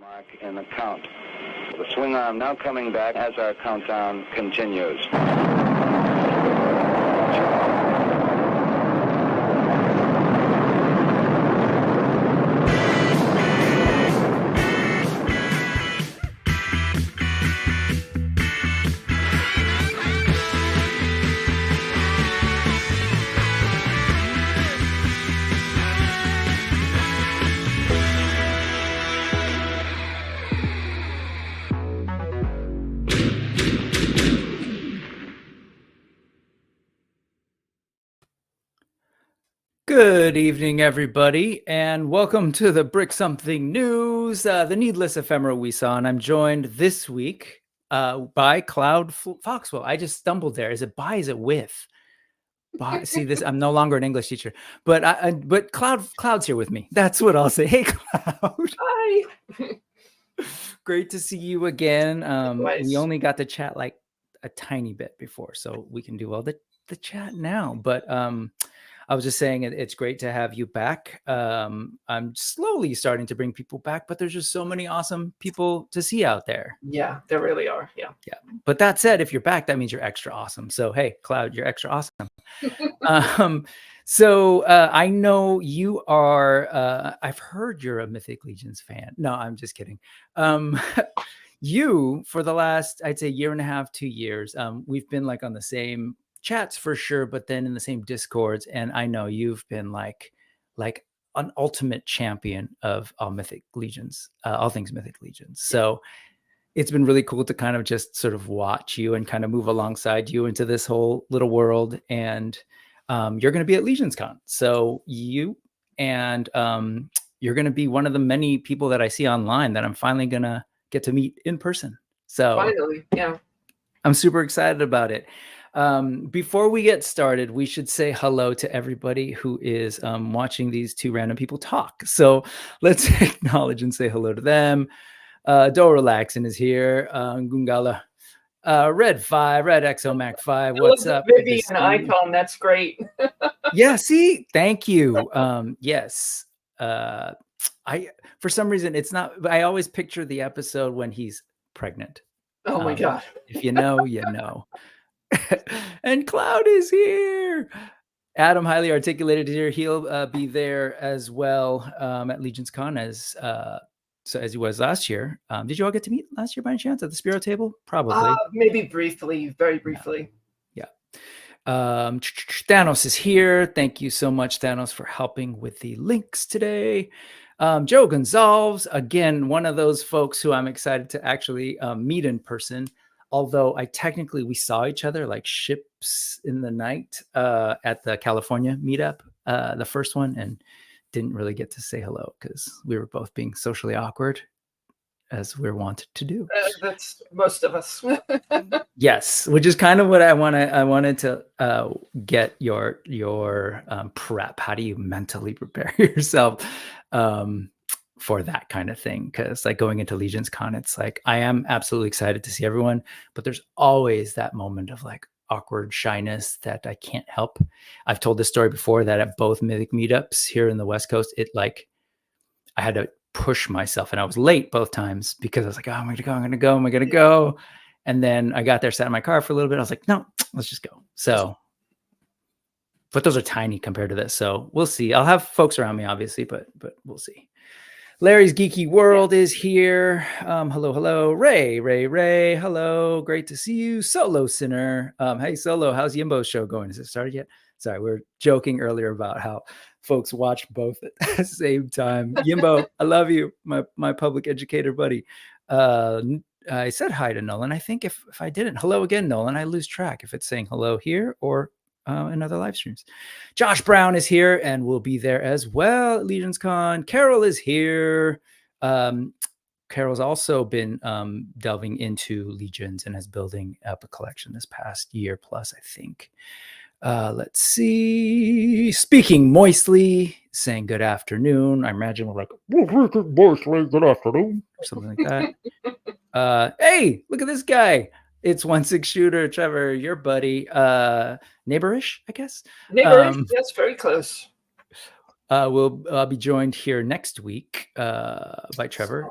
Mark in the count. The swing arm now coming back as our countdown continues. Good evening, everybody, and welcome to the Brick Something News, the needless ephemera we saw. And I'm joined this week by Cloud Foxwell. I just stumbled there. Is it by? Is it with? By, see this? I'm no longer an English teacher, but but Cloud's here with me. That's what I'll say. Hey, Cloud. Hi. Great to see you again. Likewise. We only got to chat like a tiny bit before, so we can do all the chat now. But I was just saying it's great to have you back. I'm slowly starting to bring people back, but there's just so many awesome people to see out there. Yeah, there really are. Yeah. But that said, if you're back, that means you're extra awesome. So, hey, Cloud, you're extra awesome. So I know you are, I've heard you're a Mythic Legions fan. No, I'm just kidding. You, for the last, I'd say year and a half, 2 years, we've been like on the same chats for sure, but then in the same discords. And I know you've been like an ultimate champion of all Mythic Legions, all things Mythic Legions. So it's been really cool to kind of just sort of watch you and kind of move alongside you into this whole little world. And you're going to be at LegionsCon. So you and you're going to be one of the many people that I see online that I'm finally going to get to meet in person. So finally, yeah. I'm super excited about it. Before we get started, we should say hello to everybody who is watching these two random people talk. So let's acknowledge and say hello to them. Dora Laxon is here. Gungala. Red 5, Red Exomac 5. What's up? Maybe an icon. That's great. Yeah, see? Thank you. Yes. For some reason, it's not, I always picture the episode when he's pregnant. Oh my God. If you know, you know. And Cloud is here. Adam, highly articulated here. He'll be there as well at LegionsCon as he was last year. Did you all get to meet last year by any chance at the Spiro table? Probably. Maybe briefly, very briefly. Yeah. Thanos is here. Thank you so much, Thanos, for helping with the links today. Joe Gonzalez, again, one of those folks who I'm excited to actually meet in person. Although we saw each other like ships in the night at the California meetup, the first one, and didn't really get to say hello because we were both being socially awkward, as we're wanted to do. That's most of us. Yes, which is kind of what I wanted to get your prep. How do you mentally prepare yourself for that kind of thing? Because like going into LegionsCon, it's like I am absolutely excited to see everyone, but there's always that moment of like awkward shyness that I can't help. I've told this story before that at both Mythic meetups here in the West Coast, I had to push myself and I was late both times because I was like, oh, am I gonna go? And then I got there, sat in my car for a little bit. I was like, no, let's just go. So, but those are tiny compared to this. So we'll see. I'll have folks around me, obviously, but we'll see. Larry's Geeky World is here. Hello. Ray. Hello. Great to see you. Solo Sinner. Hey, Solo, how's Yimbo's show going? Is it started yet? Sorry, we were joking earlier about how folks watch both at the same time. Yimbo, I love you, my public educator buddy. I said hi to Nolan. I think if I didn't, hello again, Nolan. I lose track if it's saying hello here or in other live streams. Josh Brown is here and will be there as well at LegionsCon. Carol is here. Carol's also been delving into Legions and is building up a collection this past year plus, I think. Let's see. Speaking moistly, saying good afternoon. I imagine we're like, moistly, good afternoon, or something like that. Hey, look at this guy. It's 1-6 Shooter, Trevor, your buddy. Neighborish, I guess. Neighborish, yes, very close. We'll be joined here next week by Trevor.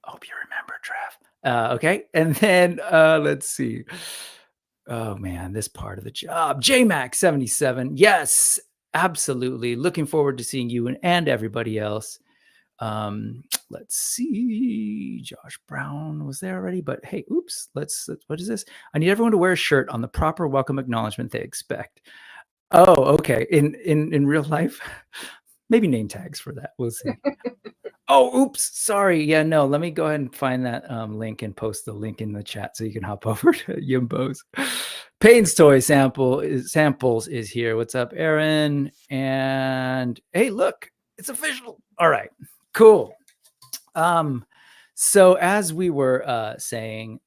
Hope you remember, Trev. Okay, and then let's see. Oh man, this part of the job. JMac77. Yes, absolutely. Looking forward to seeing you and everybody else. Let's see. Josh Brown was there already, but hey, oops. Let's what is this? I need everyone to wear a shirt on the proper welcome acknowledgement they expect. Oh, okay. In real life, maybe name tags for that. We'll see. Oh, oops. Sorry. Yeah, no. Let me go ahead and find that link and post the link in the chat so you can hop over to Yimbo's. Payne's Toy Samples is here. What's up, Aaron? And hey, look, it's official. All right, cool. So as we were saying,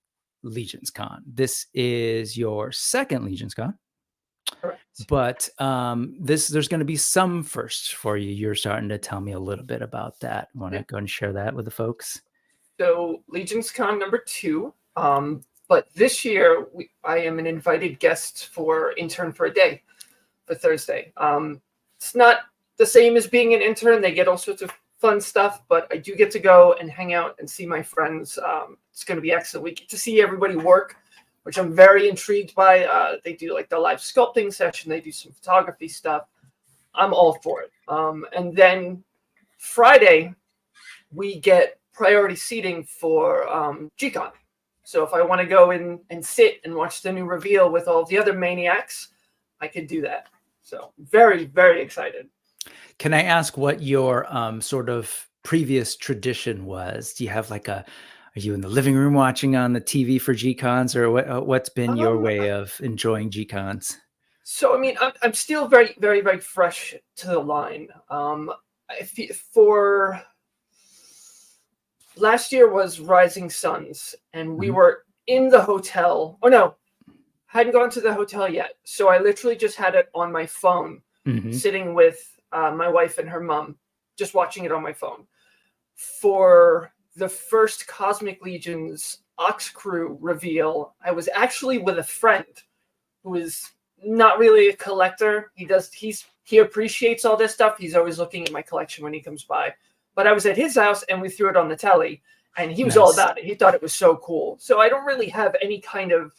LegionsCon. This is your second LegionsCon. Correct. But there's going to be some firsts for you. You're starting to tell me a little bit about that. Want to go and share that with the folks? So LegionsCon number 2. But this year I am an invited guest for Intern for a Day for Thursday. It's not the same as being an intern. They get all sorts of fun stuff, but I do get to go and hang out and see my friends. It's going to be excellent. We get to see everybody work, which I'm very intrigued by. They do like the live sculpting session. They do some photography stuff. I'm all for it. And then Friday, we get priority seating for G-Con. So if I want to go in and sit and watch the new reveal with all the other maniacs, I could do that. So very, very excited. Can I ask what your sort of previous tradition was? Do you have like are you in the living room watching on the TV for G-Cons, or what's been your way of enjoying G-Cons? So, I mean, I'm still very, very, very fresh to the line. For last year was Rising Suns, and we were in the hotel. Oh, no, hadn't gone to the hotel yet. So I literally just had it on my phone, sitting with my wife and her mom, just watching it on my phone. For the first Cosmic Legions Ox Crew reveal, I was actually with a friend who is not really a collector. He appreciates all this stuff. He's always looking at my collection when he comes by. But I was at his house and we threw it on the telly, and he was all about it. He thought it was so cool. So I don't really have any kind of,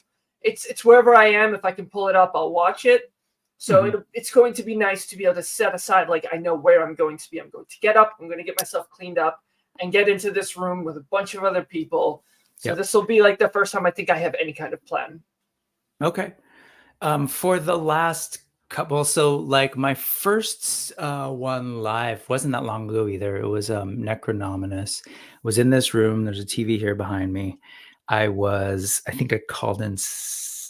it's wherever I am. If I can pull it up, I'll watch it. So it's going to be nice to be able to set aside, like, I know where I'm going to be. I'm going to get up. I'm going to get myself cleaned up and get into this room with a bunch of other people. So this will be like the first time I think I have any kind of plan. Okay. For the last couple, so like my first one live wasn't that long ago either. It was Necronominous. Was in this room. There's a TV here behind me. I think I called in.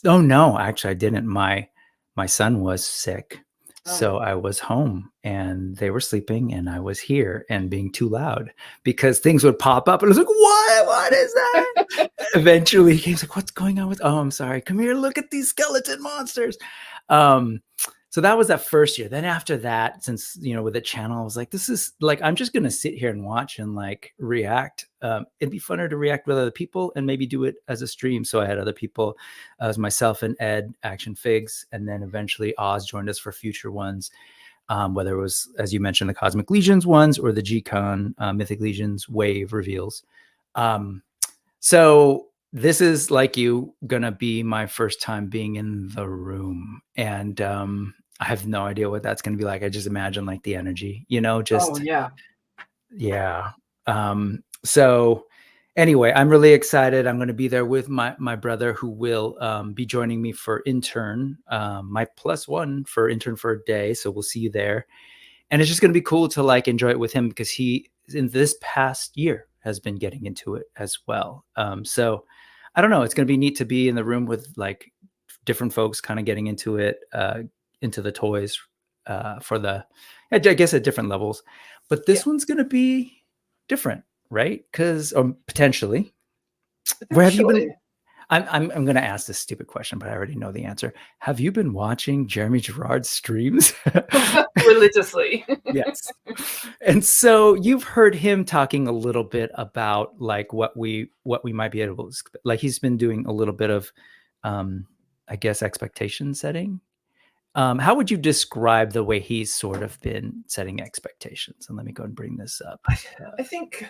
Oh no, actually I didn't. My son was sick. So I was home and they were sleeping and I was here and being too loud because things would pop up and I was like, what is that? Eventually he was like, what's going on oh, I'm sorry. Come here, look at these skeleton monsters. So that was that first year. Then after that, since, with the channel, I was like, this is like, I'm just going to sit here and watch and like react. It'd be funner to react with other people and maybe do it as a stream. So I had other people, as myself and Ed, Action Figs, and then eventually Oz joined us for future ones, whether it was, as you mentioned, the Cosmic Legions ones or the G-Con Mythic Legions wave reveals. So this is, like you, gonna be my first time being in the room, and I have no idea what that's gonna be like. I just imagine like the energy, yeah. So anyway, I'm really excited. I'm going to be there with my brother, who will be joining me for intern, my +1 for intern for a day. So we'll see you there, and it's just going to be cool to like enjoy it with him because he, in this past year, has been getting into it as well. So I don't know. It's going to be neat to be in the room with like different folks kind of getting into it, into the toys for the, I guess at different levels. But this one's going to be different, right? Because potentially. Where have you been? I'm going to ask this stupid question, but I already know the answer. Have you been watching Jeremy Gerard's streams? Religiously. Yes. And so you've heard him talking a little bit about like what we might be able to, like he's been doing a little bit of, I guess, expectation setting. How would you describe the way he's sort of been setting expectations? And let me go and bring this up. I think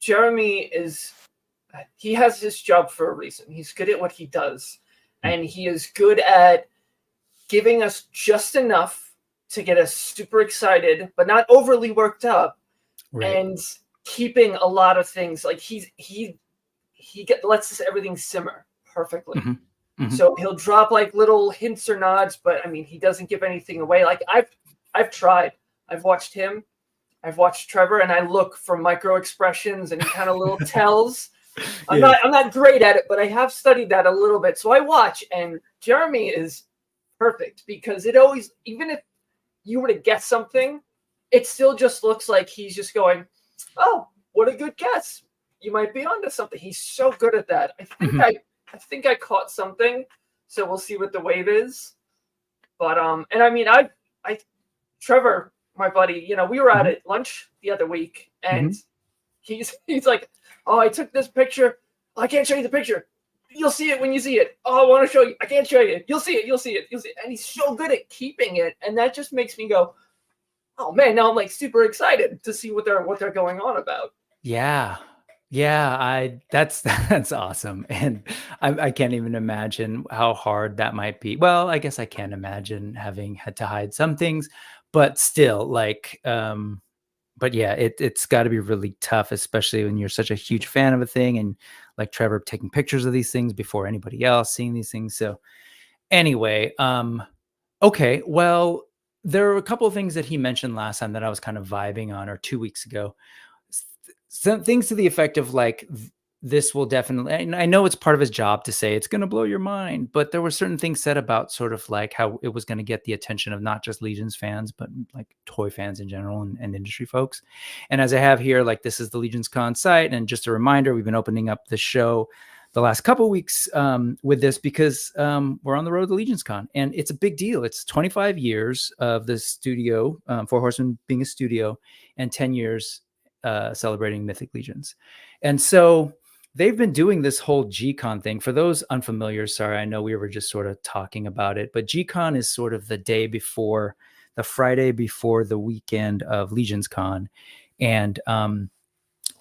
Jeremy he has his job for a reason. He's good at what he does. And he is good at giving us just enough to get us super excited, but not overly worked up. Right. And keeping a lot of things like he lets everything simmer perfectly. Mm-hmm. Mm-hmm. So he'll drop like little hints or nods, but I mean, he doesn't give anything away. Like I've tried. I've watched him. I've watched Trevor, and I look for micro expressions and kind of little tells. I'm not great at it, but I have studied that a little bit. So I watch, and Jeremy is perfect because it always, even if you were to guess something, it still just looks like he's just going, "Oh, what a good guess! You might be onto something." He's so good at that. I think I caught something, so we'll see what the wave is. But and I mean, Trevor, my buddy, you know, we were out at lunch the other week, and he's like, "Oh, I took this picture. I can't show you the picture. You'll see it when you see it. Oh, I want to show you. I can't show you. You'll see it. You'll see it. You'll see it." And he's so good at keeping it, and that just makes me go, "Oh man!" Now I'm like super excited to see what they're going on about. Yeah. That's awesome, and I can't even imagine how hard that might be. Well, I guess I can imagine having had to hide some things, but still, like, but yeah, it's got to be really tough, especially when you're such a huge fan of a thing, and like Trevor taking pictures of these things before anybody else seeing these things. So anyway, okay, well, there are a couple of things that he mentioned last time that I was kind of vibing on, or 2 weeks ago. Some things to the effect of like, this will definitely, and I know it's part of his job to say it's going to blow your mind, but there were certain things said about sort of like how it was going to get the attention of not just Legions fans, but like toy fans in general and industry folks. And as I have here, like, this is the LegionsCon site. And just a reminder, we've been opening up the show the last couple of weeks with this because we're on the road to LegionsCon, and it's a big deal. It's 25 years of the studio, Four Horsemen being a studio, and 10 years celebrating Mythic Legions. And so they've been doing this whole G-Con thing. For those unfamiliar, sorry, I know we were just sort of talking about it, but G-Con is sort of the day before, the Friday before the weekend of LegionsCon. And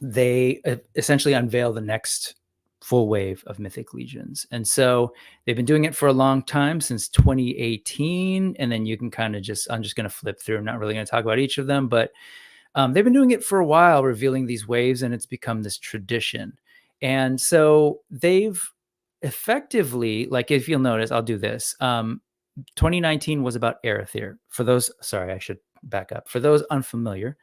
they essentially unveil the next full wave of Mythic Legions. And so they've been doing it for a long time, since 2018. And then you can kind of I'm just going to flip through. I'm not really going to talk about each of them, but they've been doing it for a while, revealing these waves, and it's become this tradition. And so they've effectively, like, if you'll notice, I'll do this. 2019 was about Arethyr. For those, sorry, I should back up. For those unfamiliar,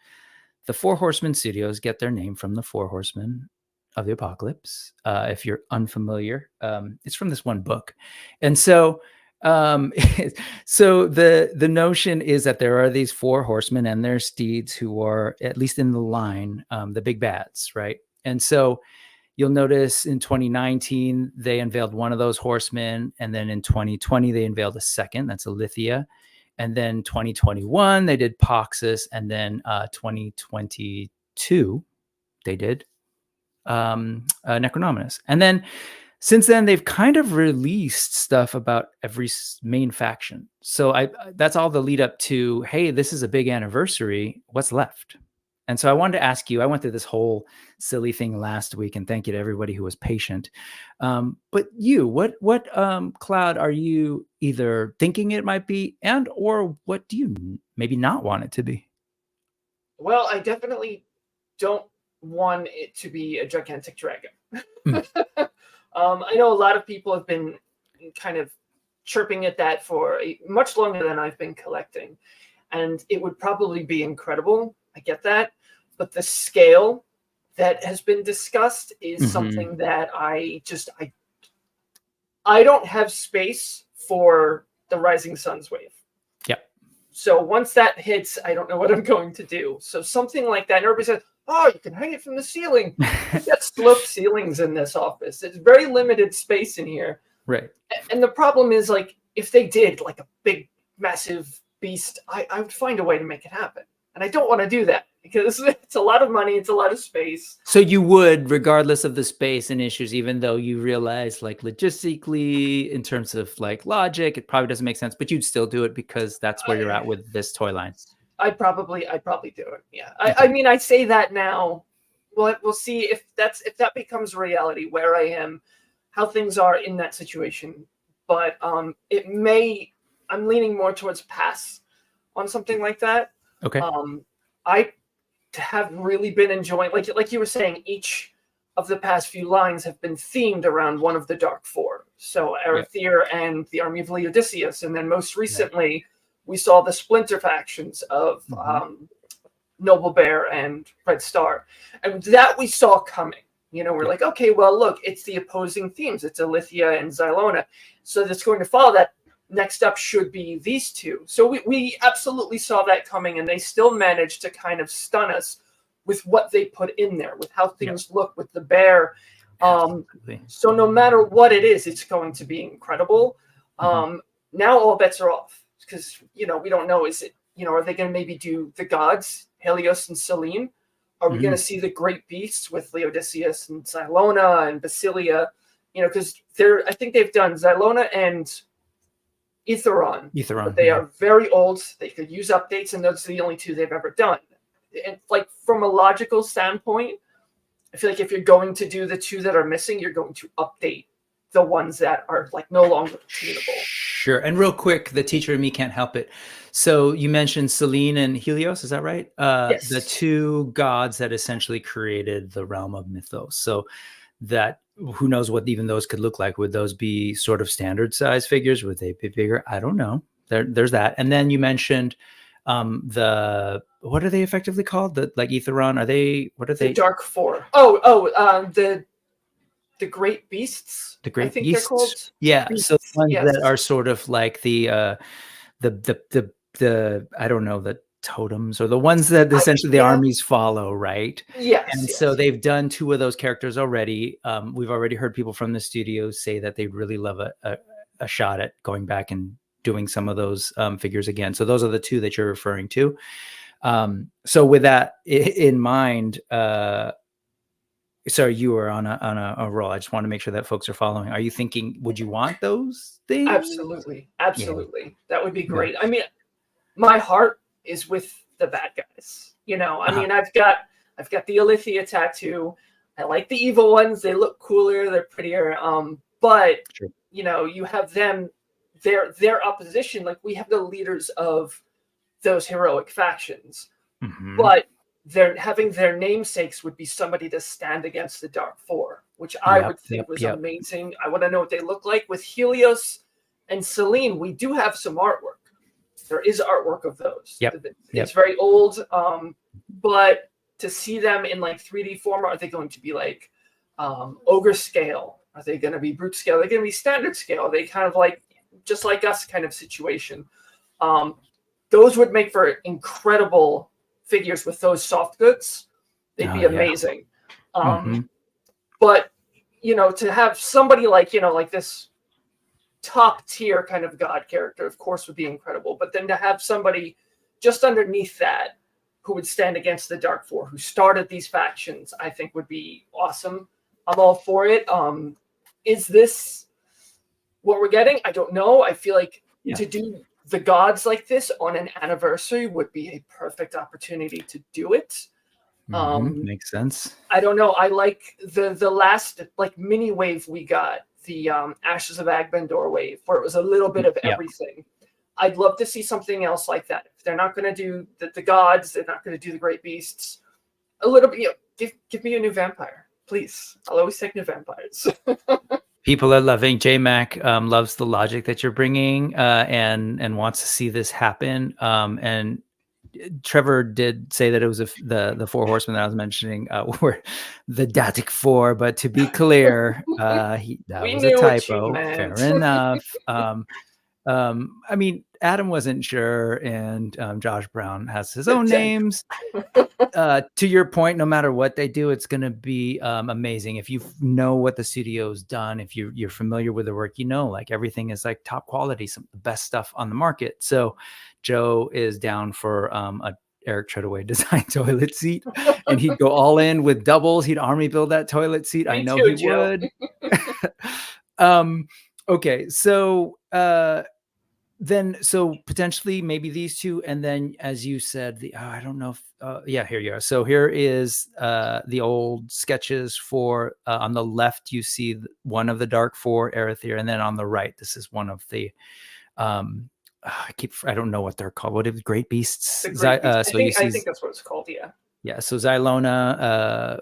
the Four Horsemen Studios get their name from the Four Horsemen of the Apocalypse. If you're unfamiliar, it's from this one book. And so so the notion is that there are these four horsemen and their steeds who are, at least in the line, the big bads, right? And so you'll notice in 2019 they unveiled one of those horsemen, and then in 2020 they unveiled a second, that's Alithia, and then 2021 they did Poxus, and then 2022 they did Necronominus. And then since then, they've kind of released stuff about every main faction. So that's all the lead up to, hey, this is a big anniversary. What's left? And so I wanted to ask you, I went through this whole silly thing last week, and thank you to everybody who was patient. But you, what cloud are you either thinking it might be, and or what do you maybe not want it to be? Well, I definitely don't want it to be a gigantic dragon. I know a lot of people have been kind of chirping at that for much longer than I've been collecting. And it would probably be incredible. I get that. But the scale that has been discussed is something that I don't have space for the Rising Suns wave. Yep. So once that hits, I don't know what I'm going to do. So something like that. And everybody says, oh, you can hang it from the ceiling. We've got sloped ceilings in this office. It's very limited space in here. Right. And the problem is, like, if they did like a big, massive beast, I would find a way to make it happen. And I don't want to do that because it's a lot of money. It's a lot of space. So you would, regardless of the space and issues, even though you realize, like, logistically, in terms of like logic, it probably doesn't make sense, but you'd still do it because that's where you're at with this toy line. I'd probably do it. Yeah. I mean, I say that now we'll see if that becomes reality, where I am, how things are in that situation. But it may, I'm leaning more towards pass on something like that. Okay. I have really been enjoying, like you were saying, each of the past few lines have been themed around one of the Dark Four. So Arethyr and the Army of Laodicius, and then most recently we saw the splinter factions of Noble Bear and Red Star, and that we saw coming. You know, we're like, okay, well, look, it's the opposing themes. It's Alithia and Xylona, so that's going to follow that. Next up should be these two. So we absolutely saw that coming, and they still managed to kind of stun us with what they put in there, with how things look with the bear. So no matter what it is, it's going to be incredible. Now all bets are off, because, you know, we don't know, is it, you know, are they going to maybe do the gods, Helios and Selene? Are we going to see the great beasts with Laodicius and Xylona and Basilia? You know, because I think they've done Xylona and Etheron. But they are very old. They could use updates, and those are the only two they've ever done. And like, from a logical standpoint, I feel like if you're going to do the two that are missing, you're going to update the ones that are like no longer tunable. Sure. And real quick, the teacher in me can't help it. So you mentioned Selene and Helios, is that right? Yes. The two gods that essentially created the realm of mythos. So that, who knows what even those could look like? Would those be sort of standard size figures? Would they be bigger? I don't know. There's that. And then you mentioned what are they effectively called? The like Etheron? What are they? The Dark Four. The Great Beasts. The Great I think Beasts. They're called. Yeah. Beasts. So ones that are sort of like the I don't know, the totems, or the ones that essentially the armies follow, right? Yes. And so they've done two of those characters already. We've already heard people from the studio say that they'd really love a shot at going back and doing some of those figures again. So those are the two that you're referring to. So with that in mind, sorry, you were on a roll. I just want to make sure that folks are following. Are you thinking, would you want those things? Absolutely. That would be great. I mean, my heart is with the bad guys. You know, I mean, I've got the Alithia tattoo. I like the evil ones. They look cooler. They're prettier. But you know, you have them. Their opposition. Like, we have the leaders of those heroic factions, but they're having their namesakes would be somebody to stand against the Dark Four, which I would think was amazing. I want to know what they look like. With Helios and Selene, we do have some artwork. There is artwork of those. It's very old, but to see them in like 3D form, are they going to be like ogre scale? Are they going to be brute scale? Are they going to be standard scale? Are they kind of like just like us kind of situation? Those would make for incredible figures with those soft goods. They'd be amazing. But, you know, to have somebody like, you know, like this top tier kind of god character, of course, would be incredible. But then to have somebody just underneath that who would stand against the Dark Four, who started these factions, I think would be awesome. I'm all for it. Is this what we're getting? I don't know. I feel like to do the gods like this on an anniversary would be a perfect opportunity to do it. Makes sense. I don't know. I like the last like mini wave we got, the Ashes of Agbendor wave, where it was a little bit of everything. I'd love to see something else like that. If they're not going to do the gods, they're not going to do the great beasts. A little bit, you know, give me a new vampire, please. I'll always take new vampires. People are loving. J-Mac loves the logic that you're bringing and wants to see this happen. And Trevor did say that it was the four horsemen that I was mentioning were the Datic Four, but to be clear, that was a typo. Fair enough. I mean, Adam wasn't sure, and Josh Brown has his own names. To your point, no matter what they do, it's going to be amazing. If you know what the studio's done, if you're familiar with the work, you know, like everything is like top quality, some of the best stuff on the market. So Joe is down for a Eric Treadaway design toilet seat, and he'd go all in with doubles. He'd army build that toilet seat. I know he would. Okay, so then so potentially maybe these two, and then as you said, I don't know if yeah, here you are. So here is the old sketches for on the left you see one of the Dark Four, Arethyr, and then on the right this is one of the I don't know what they're called. What are the Great Beasts? I think that's what it's called. Yeah. So Xylona,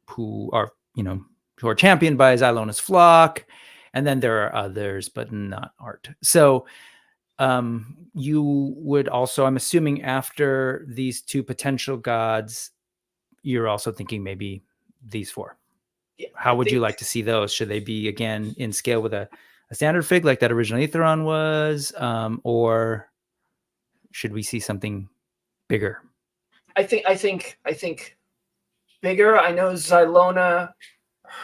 who are championed by Xylona's flock, and then there are others, but not art. So you would also, I'm assuming, after these two potential gods, you're also thinking maybe these four. Yeah, How would you like to see those? Should they be again in scale with a standard fig like that original Aetheron was, or should we see something bigger? I think bigger. I know Xylona,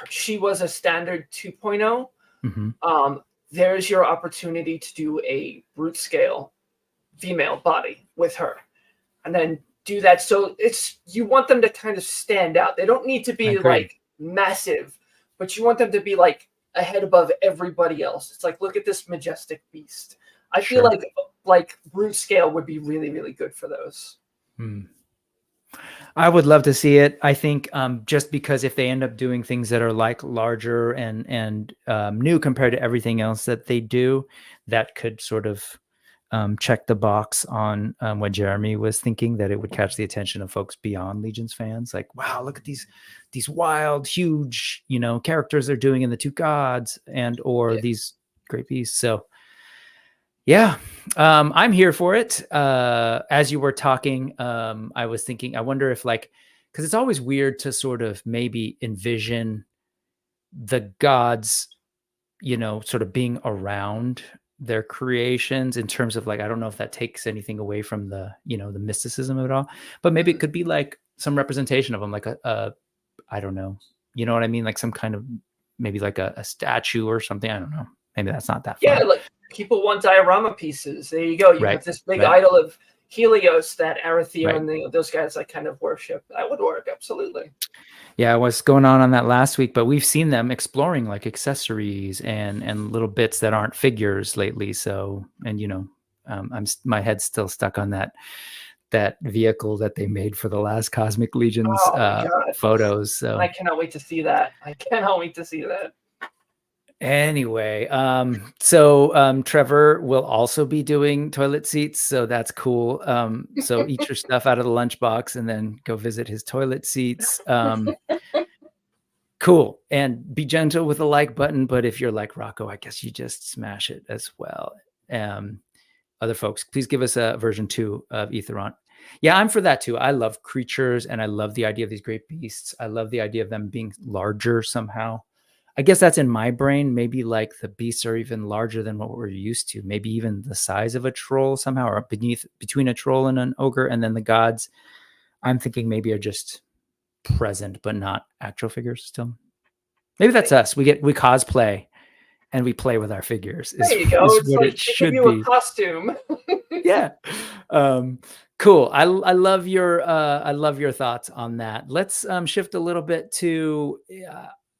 she was a standard 2.0. Mm-hmm. There's your opportunity to do a brute scale female body with her, and then do that. So you want them to kind of stand out. They don't need to be like massive, but you want them to be like a head above everybody else. It's like, look at this majestic beast. I feel like brute scale would be really, really good for those. I would love to see it. I think just because if they end up doing things that are like larger and new compared to everything else that they do, that could sort of check the box on what Jeremy was thinking, that it would catch the attention of folks beyond Legions fans. Like, wow, look at these wild, huge, characters they're doing in the two gods or these great beasts. So yeah, I'm here for it. As you were talking, I was thinking, I wonder if because it's always weird to sort of maybe envision the gods, sort of being around their creations in terms of I don't know if that takes anything away from the, the mysticism of it all, but maybe it could be like some representation of them, like I don't know, you know what I mean? Like some kind of, maybe like a statue or something. I don't know. Maybe that's not that fun. Yeah, like people want diorama pieces. There you go. You have this big idol of Helios that Arethyr and those guys kind of worship. That would work, absolutely. Yeah, what's going on that last week, but we've seen them exploring like accessories and little bits that aren't figures lately. So, and my head's still stuck on that vehicle that they made for the last Cosmic Legions photos. So I cannot wait to see that. Anyway, so Trevor will also be doing toilet seats, so that's cool. So eat your stuff out of the lunchbox and then go visit his toilet seats. Cool. And be gentle with the like button, but if you're like Rocco, I guess you just smash it as well. Other folks, please give us a version 2 of Aetheron. Yeah, I'm for that too. I love creatures and I love the idea of these great beasts. I love the idea of them being larger somehow. I guess that's in my brain. Maybe like the beasts are even larger than what we're used to. Maybe even the size of a troll somehow, or between a troll and an ogre. And then the gods, I'm thinking maybe are just present, but not actual figures still. Maybe that's us. We cosplay and we play with our figures. There you go. It's like it should be a costume. Yeah. Cool. I love your thoughts on that. Let's shift a little bit to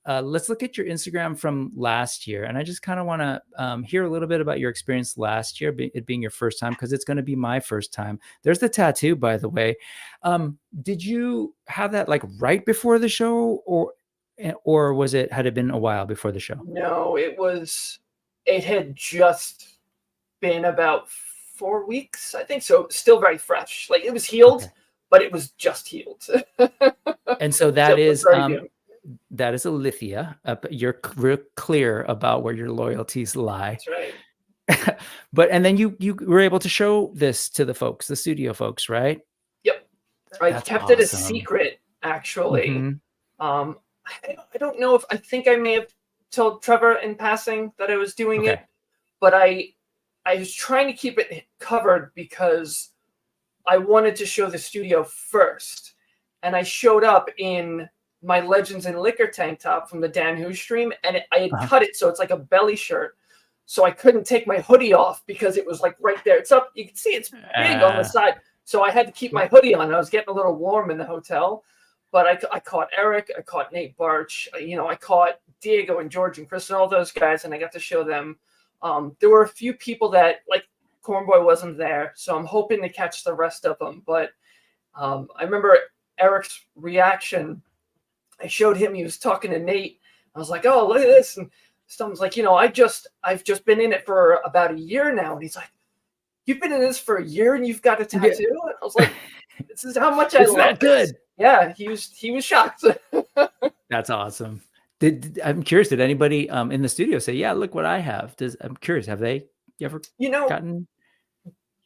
let's look at your Instagram from last year. And I just kind of want to hear a little bit about your experience last year, it being your first time, because it's going to be my first time. There's the tattoo, by the way. Did you have that like right before the show, or had it been a while before the show? No, it had just been about 4 weeks, I think. So still very fresh. Like it was healed, but it was just healed. And so that is a Lithia. You're real clear about where your loyalties lie. That's right. And then you were able to show this to the folks, the studio folks, right? Yep. I kept it a secret, actually. Mm-hmm. I don't know I think I may have told Trevor in passing that I was doing it, but I was trying to keep it covered because I wanted to show the studio first. And I showed up in my Legends and Liquor tank top from the Dan Who stream, and I had cut it so it's like a belly shirt. So I couldn't take my hoodie off because it was like right there. It's up. You can see it's big on the side. So I had to keep my hoodie on. I was getting a little warm in the hotel. But I caught Eric, I caught Nate Barch, I caught Diego and George and Chris and all those guys, and I got to show them. There were a few people that, like, Cornboy wasn't there, so I'm hoping to catch the rest of them. But I remember Eric's reaction. I showed him, he was talking to Nate. I was like, oh, look at this. And someone's like, you know, I've just been in it for about a year now. And he's like, you've been in this for a year and you've got a tattoo? And I was like, this is how much I love that good. this. Yeah, he was shocked. That's awesome. I'm curious, did anybody in the studio say, yeah, look what I have? I'm curious, have they ever gotten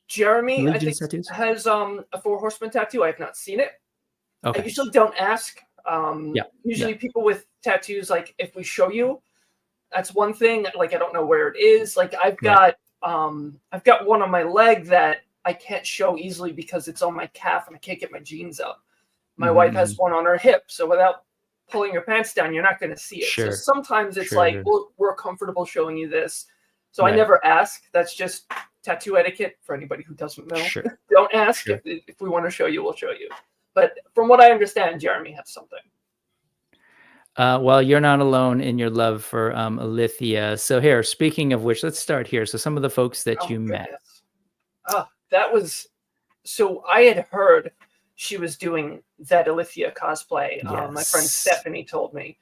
Jeremy, I think, tattoos? has a 4 Horsemen tattoo. I have not seen it. Okay. I usually don't ask. Usually people with tattoos, like if we show you, that's one thing. Like I don't know where it is. Like I've got one on my leg that I can't show easily because it's on my calf and I can't get my jeans up. My wife has one on her hip, so without pulling your pants down, you're not going to see it. Sure. So sometimes it's like, well, we're comfortable showing you this. So I never ask. That's just tattoo etiquette for anybody who doesn't know. Sure. Don't ask. Sure. If we want to show you, we'll show you. But from what I understand, Jeremy has something. Well, you're not alone in your love for Alithia. So here, speaking of which, let's start here. So some of the folks that you met. That was, so I had heard she was doing that Alithia cosplay. My friend Stephanie told me.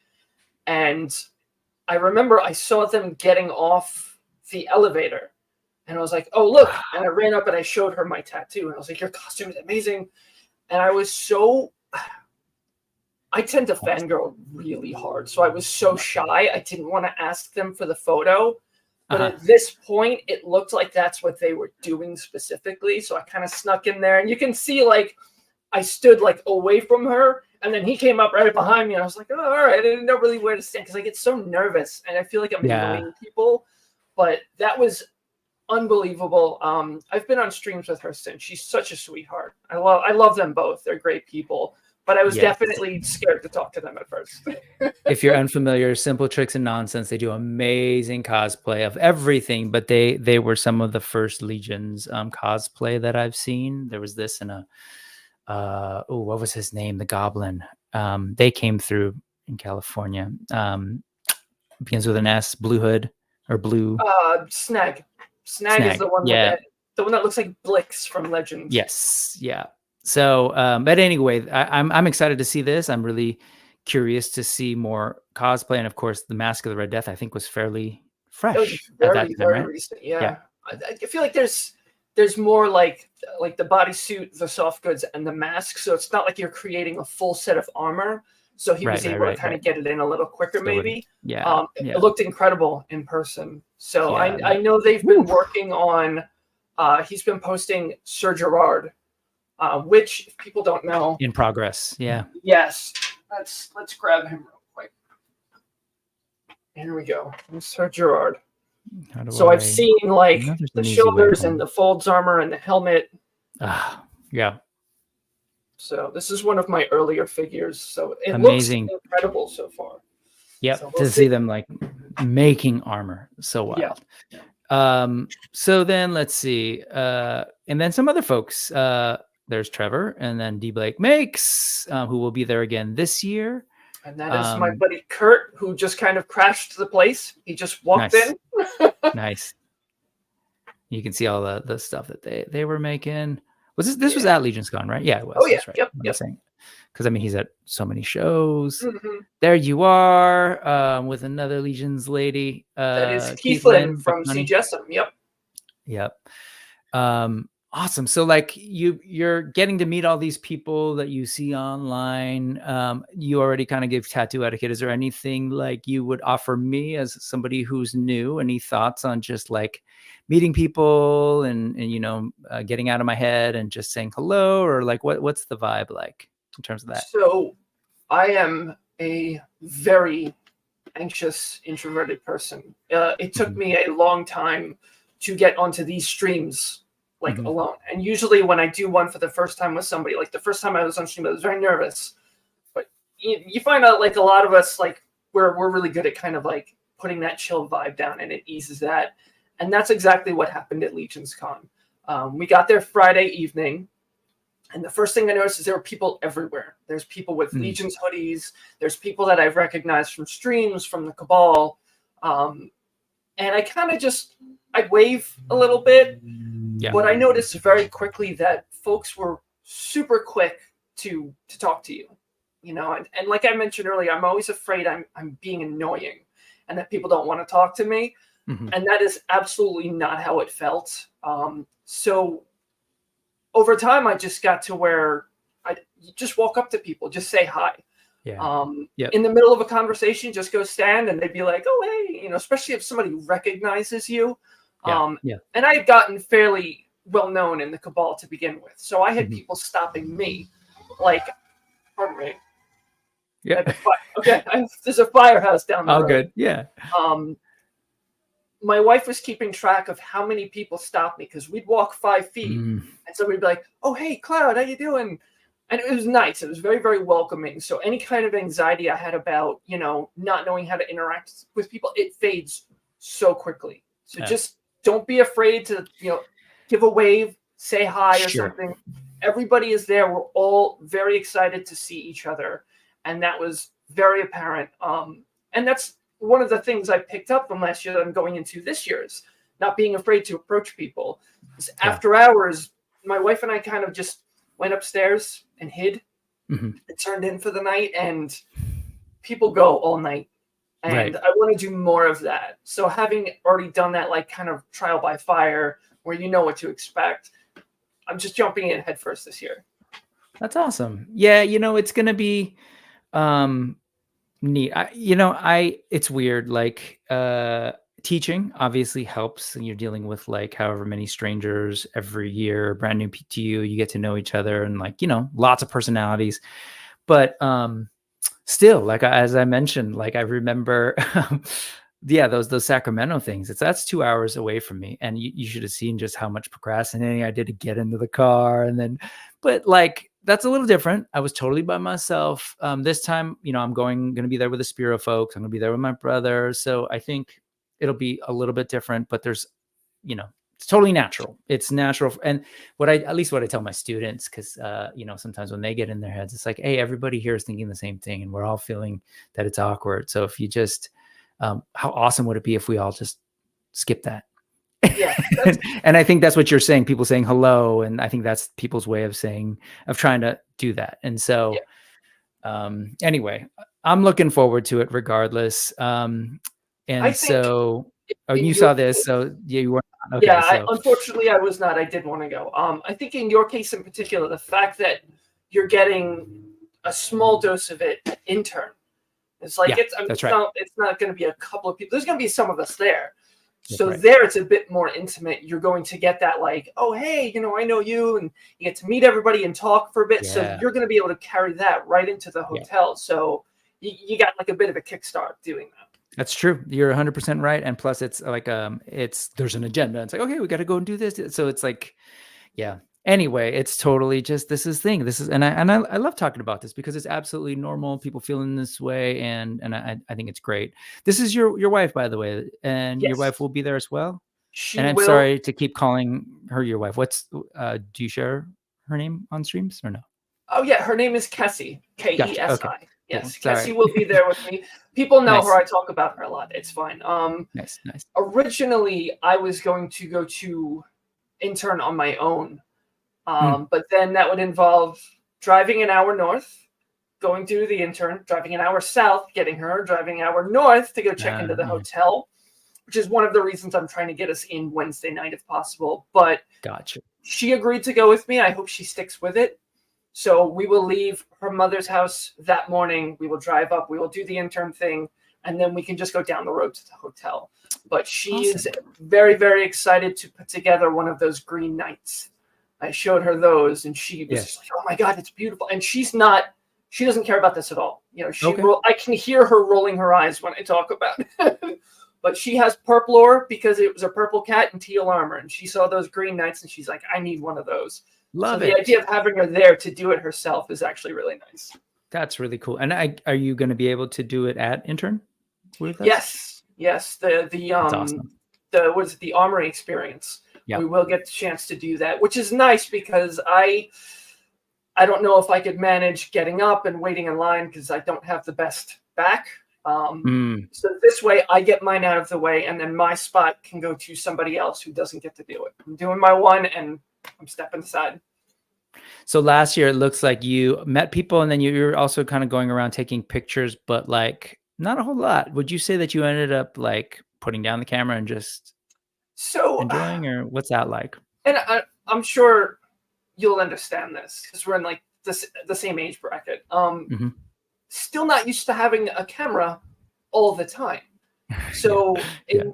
And I remember I saw them getting off the elevator. And I was like, oh, look. And I ran up and I showed her my tattoo. And I was like, your costume is amazing. And I was I tend to fangirl really hard. So I was so shy. I didn't want to ask them for the photo. But at this point, it looked like that's what they were doing specifically. So I kind of snuck in there. And you can see, like, I stood, like, away from her. And then he came up right behind me. And I was like, oh, all right. I didn't know really where to stand because I get so nervous. And I feel like I'm annoying people. But that was unbelievable. I've been on streams with her since. She's such a sweetheart. I love them both. They're great people. But I was definitely scared to talk to them at first. If you're unfamiliar, Simple Tricks and Nonsense, they do amazing cosplay of everything, but they were some of the first Legions cosplay that I've seen. There was this and what was his name? The Goblin. They came through in California. Begins with an S, Blue Hood or Blue. Snag. Snag is the one the one that looks like Blix from Legends. Yes. Yeah. So, but anyway, I'm excited to see this. I'm really curious to see more cosplay, and of course, the Mask of the Red Death I think was fairly fresh. It was very recent. Yeah. I feel like there's more like the bodysuit, the soft goods, and the mask. So it's not like you're creating a full set of armor. So he was able to kind of get it in a little quicker, maybe. It looked incredible in person. So I know they've been working on. He's been posting Sir Gerard. Which, if people don't know, in progress. Yeah. Yes. Let's grab him real quick. Here we go. Sir Gerard. So I've seen like the shoulders and the folds armor and the helmet. Yeah. So this is one of my earlier figures. So it looks incredible so far. Yep. So we'll see them like making armor. So wild. Yeah. So then let's see. And then some other folks. There's Trevor, and then D. Blake Makes, who will be there again this year. And that is my buddy Kurt, who just kind of crashed the place. He just walked in. Nice. You can see all the stuff that they were making. Was this was at LegionsCon, right? Yeah, it was. Oh yeah, right. Yep. Because I mean, he's at so many shows. There you are, with another Legions lady. That is Keithlyn from CGSM. Yep. Awesome. So like you're getting to meet all these people that you see online. You already kind of gave tattoo etiquette. Is there anything like you would offer me as somebody who's new? Any thoughts on just like meeting people and getting out of my head and just saying hello, or like what's the vibe like in terms of that? So I am a very anxious, introverted person. It took me a long time to get onto these streams alone. And usually when I do one for the first time with somebody, like the first time I was on stream, I was very nervous. But you find out like a lot of us, like we're really good at kind of like putting that chill vibe down, and it eases that. And that's exactly what happened at LegionsCon. We got there Friday evening, and the first thing I noticed is there were people everywhere. There's people with Legions hoodies. There's people that I've recognized from streams, from the Cabal. And I kind of I'd wave a little bit. But I noticed very quickly that folks were super quick to talk to you, you know, and like I mentioned earlier, I'm always afraid I'm being annoying and that people don't want to talk to me. And that is absolutely not how it felt. So over time, I just got to where I just walk up to people, just say hi. In the middle of a conversation, just go stand and they'd be like, oh, hey, you know, especially if somebody recognizes you. And I had gotten fairly well known in the cabal to begin with. So I had people stopping me, like, pardon me. Okay, there's a firehouse down the road. Good. Yeah. My wife was keeping track of how many people stopped me because we'd walk 5 feet and somebody'd be like, oh, hey, Cloud, how you doing? And it was nice. It was very, very welcoming. So any kind of anxiety I had about, you know, not knowing how to interact with people, it fades so quickly. So just don't be afraid to, you know, give a wave, say hi or something. Everybody is there. We're all very excited to see each other. And that was very apparent. And that's one of the things I picked up from last year that I'm going into this year's, not being afraid to approach people. After hours, my wife and I kind of just went upstairs and hid and turned in for the night, and people go all night. And I want to do more of that. So having already done that, like kind of trial by fire where you know what to expect, I'm just jumping in headfirst this year. That's awesome. Yeah. You know, it's going to be, neat. It's weird. Like, teaching obviously helps, and you're dealing with like however many strangers every year, brand new to you, you get to know each other and like, you know, lots of personalities. But still, like as I mentioned, like I remember those Sacramento things. That's 2 hours away from me. And you should have seen just how much procrastinating I did to get into the car. And then, but like, that's a little different. I was totally by myself. This time, you know, I'm going to be there with the Spiro folks. I'm going to be there with my brother. So I think it'll be a little bit different, but there's, you know, it's totally natural. It's natural. And at least what I tell my students, because, you know, sometimes when they get in their heads, it's like, hey, everybody here is thinking the same thing and we're all feeling that it's awkward. So if you just, how awesome would it be if we all just skip that? Yeah. And I think that's what you're saying, people saying hello. And I think that's people's way of trying to do that. And so, anyway, I'm looking forward to it regardless. And so, you saw this, so you weren't. Okay, yeah, unfortunately, I was not. I did want to go. I think in your case in particular, the fact that you're getting a small dose of it intern, it's like it's not going to be a couple of people. There's going to be some of us there. So there, it's a bit more intimate. You're going to get that like, oh, hey, you know, I know you, and you get to meet everybody and talk for a bit. So you're going to be able to carry that right into the hotel. So you got like a bit of a kickstart doing that. That's true. You're 100% right. And plus it's like, there's an agenda. It's like, okay, we got to go and do this. So it's like, anyway, it's totally just, and I love talking about this because it's absolutely normal. People feeling this way. And I think it's great. This is your wife, by the way, and your wife will be there as well. I'm sorry to keep calling her your wife. Do you share her name on streams or no? Oh yeah. Her name is Kessie, Kesi. Okay. Yes, Kessie will be there with me. People know her. I talk about her a lot. It's fine. Nice. Originally, I was going to go to intern on my own, but then that would involve driving an hour north, going to the intern, driving an hour south, getting her, driving an hour north to go check into the hotel, which is one of the reasons I'm trying to get us in Wednesday night if possible. But gotcha. She agreed to go with me. I hope she sticks with it. So we will leave her mother's house that morning. We will drive up. We will do the intern thing. And then we can just go down the road to the hotel. But she is very, very excited to put together one of those green nights. I showed her those and she was just like, oh my God, it's beautiful. And she doesn't care about this at all. You know, I can hear her rolling her eyes when I talk about it. But she has purple ore because it was a purple cat and teal armor. And she saw those green nights and she's like, I need one of those. Love it. The idea of having her there to do it herself is actually really nice. That's really cool. And are you going to be able to do it at intern with us? Yes. Awesome. The armory experience. Yep. We will get the chance to do that, which is nice because I don't know if I could manage getting up and waiting in line because I don't have the best back. So this way I get mine out of the way, and then my spot can go to somebody else who doesn't get to do it. I'm doing my one and I'm stepping aside. So last year, it looks like you met people and then you're also kind of going around taking pictures, but like not a whole lot. Would you say that you ended up like putting down the camera and just enjoying, or what's that like? And I'm sure you'll understand this because we're in like the same age bracket. Still not used to having a camera all the time. So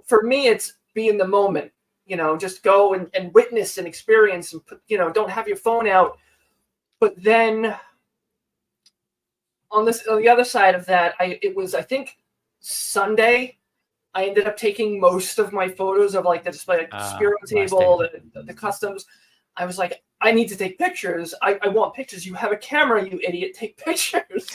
for me, it's be in the moment, just go and witness and experience and, don't have your phone out. But then on the other side of that, it was, I think, Sunday, I ended up taking most of my photos of like the display, like the Spiro table, the customs. I was like, I need to take pictures. I want pictures. You have a camera, you idiot. Take pictures.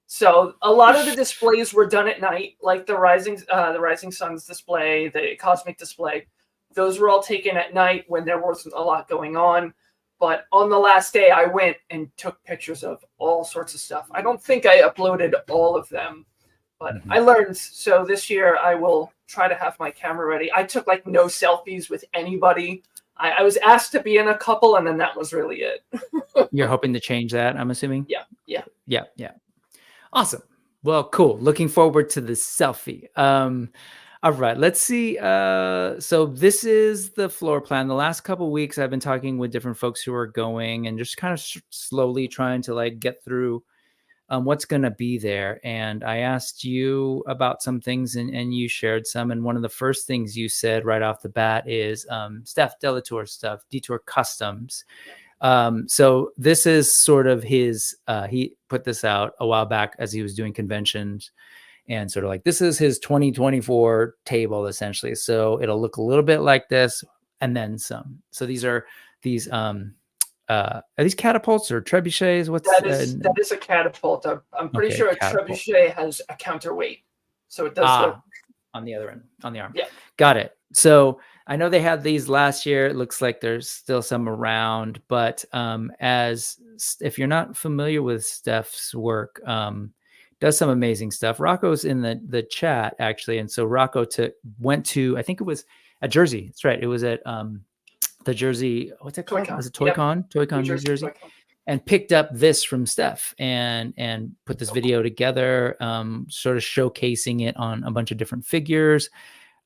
So a lot of the displays were done at night, like the Rising Suns display, the Cosmic display. Those were all taken at night when there wasn't a lot going on. But on the last day, I went and took pictures of all sorts of stuff. I don't think I uploaded all of them, but I learned. So this year, I will try to have my camera ready. I took like no selfies with anybody. I was asked to be in a couple, and then that was really it. You're hoping to change that, I'm assuming? Yeah. Awesome. Well, cool. Looking forward to the selfie. All right, let's see. So this is the floor plan. The last couple of weeks, I've been talking with different folks who are going and just kind of slowly trying to like get through what's going to be there. And I asked you about some things and you shared some. And one of the first things you said right off the bat is Steph DeLatour stuff, DTOUR Customs. So this is sort of his, he put this out a while back as he was doing conventions and sort of like, this is his 2024 table essentially. So it'll look a little bit like this and then some. So are these catapults or trebuchets? That is a catapult. I'm pretty sure a trebuchet has a counterweight. So it does look on the other end, on the arm. Yeah. Got it. So I know they had these last year. It looks like there's still some around, but if you're not familiar with Steph's work, does some amazing stuff. Rocco's in the chat actually. And so Rocco went to, I think it was at Jersey. That's right. It was at the Jersey, what's it called? Was it Toy-Con? Toy-Con, New Jersey. Toy-Con. And picked up this from Steph and put this video together, sort of showcasing it on a bunch of different figures.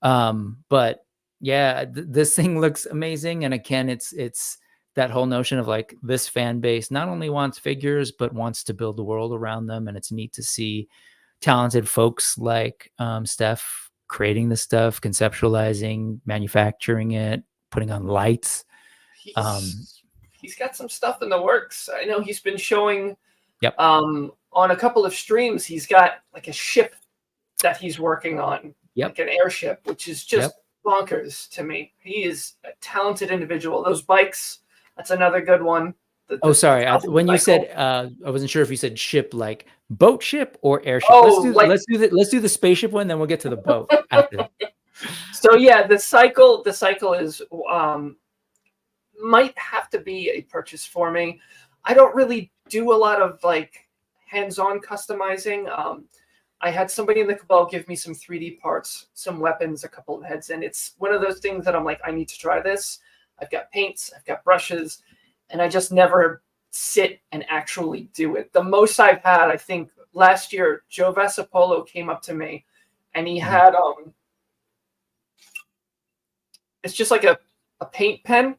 But yeah, this thing looks amazing. And again, it's that whole notion of like this fan base not only wants figures, but wants to build the world around them. And it's neat to see talented folks like Steph creating the stuff, conceptualizing, manufacturing it, putting on lights. He's got some stuff in the works. I know he's been showing on a couple of streams. He's got like a ship that he's working on, like an airship, which is just bonkers to me. He is a talented individual. Those bikes, that's another good one. Sorry. When you said, I wasn't sure if you said ship, like boat ship or airship. Let's do the spaceship one, then we'll get to the boat after. So yeah, the cycle is might have to be a purchase for me. I don't really do a lot of like hands-on customizing. I had somebody in the cabal give me some 3D parts, some weapons, a couple of heads, and it's one of those things that I'm like, I need to try this. I've got paints, I've got brushes, and I just never sit and actually do it. The most I've had, I think last year, Joe Vasapolo came up to me and he had it's just like a paint pen,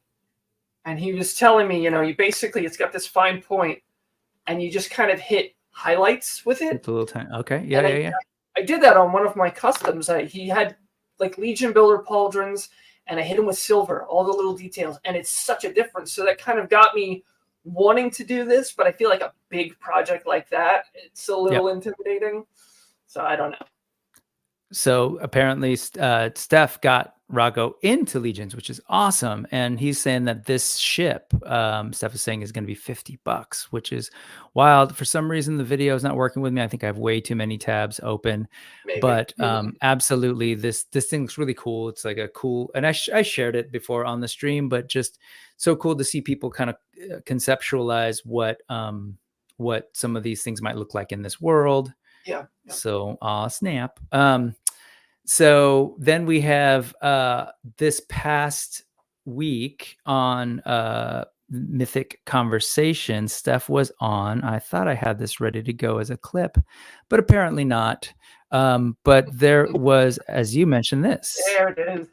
and he was telling me, you basically, it's got this fine point and you just kind of hit highlights with it. It's a little tiny. Okay. Yeah. I did that on one of my customs. He had like Legion Builder pauldrons and I hit him with silver, all the little details, and it's such a difference. So that kind of got me wanting to do this, but I feel like a big project like that, it's a little intimidating. So I don't know. So apparently Steph got Rocco into Legions, which is awesome. And he's saying that this ship, Steph is saying, is going to be $50, which is wild. For some reason, the video is not working with me. I think I have way too many tabs open. Maybe. But absolutely, this thing looks really cool. It's like a cool, and I shared it before on the stream, but just so cool to see people kind of conceptualize what some of these things might look like in this world. Yeah. So, snap. So then we have this past week on Mythic Conversation, Steph was on. I thought I had this ready to go as a clip, but apparently not. But there was, as you mentioned, this. There it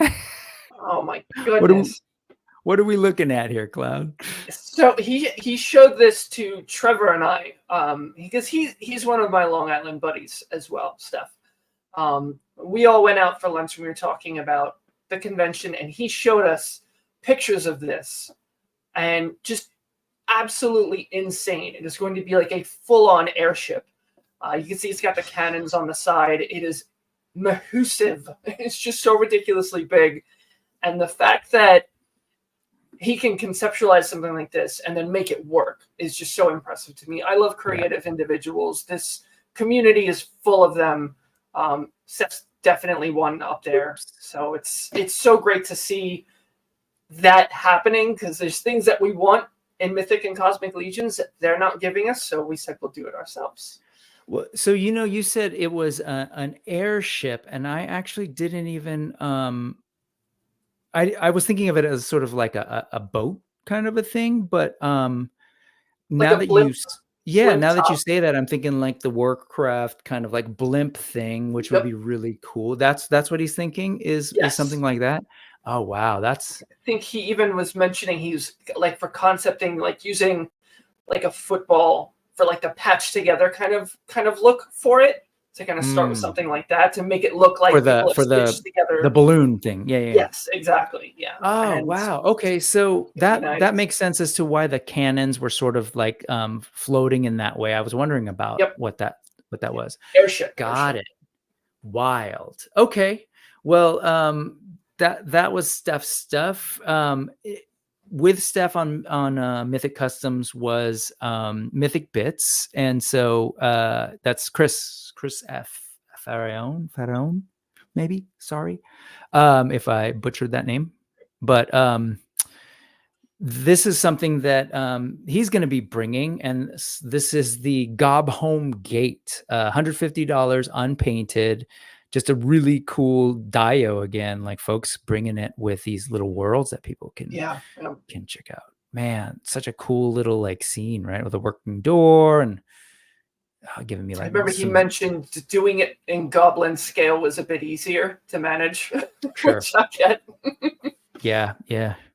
is. Oh my goodness. What are we looking at here, Cloud? So he showed this to Trevor and I, because he's one of my Long Island buddies as well, Steph. We all went out for lunch and we were talking about the convention, and he showed us pictures of this, and just absolutely insane. It is going to be like a full-on airship. You can see it's got the cannons on the side. It is massive. It's just so ridiculously big, and the fact that he can conceptualize something like this and then make it work is just so impressive to me. I love creative individuals. This community is full of them. Steph's definitely one up there. So it's so great to see that happening, because there's things that we want in Mythic and Cosmic Legions that they're not giving us. So we said we'll do it ourselves. Well, so you said it was an airship, and I actually didn't even. I was thinking of it as sort of like a boat kind of a thing, but now that you say that, I'm thinking like the Warcraft kind of like blimp thing, which would be really cool. That's what he's thinking is something like that. Oh wow, I think he even was mentioning he's like for concepting, like using like a football for like the patch together kind of look for it. To kind of start with something like that to make it look like for the balloon thing. Yeah. Yes, exactly. Yeah. Oh, wow. Okay, so that makes sense as to why the cannons were sort of like floating in that way. I was wondering about what that was. Airship. Got it. Wild. Okay. Well, that was Steph's stuff. With Steph on Mythic Customs was MythicBits, and so that's Chris F. Faraone, maybe. Sorry if I butchered that name, but this is something that he's going to be bringing, and this is the Gob Home Gate, $150 unpainted. Just a really cool dio again, like folks bringing it with these little worlds that people can check out. Man, such a cool little like scene, right? With a working door and giving me like. I remember he mentioned doing it in goblin scale was a bit easier to manage. Sure. Which I get. Yeah.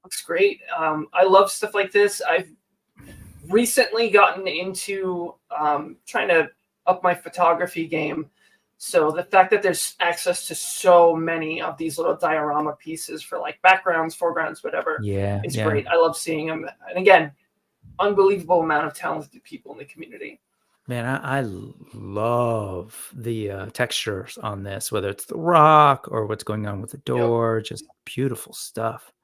Looks great. I love stuff like this. I've recently gotten into trying to up my photography game. So the fact that there's access to so many of these little diorama pieces for like backgrounds, foregrounds, whatever, is great. I love seeing them. And again, unbelievable amount of talented people in the community. Man, I love the textures on this, whether it's the rock or what's going on with the door. Just beautiful stuff.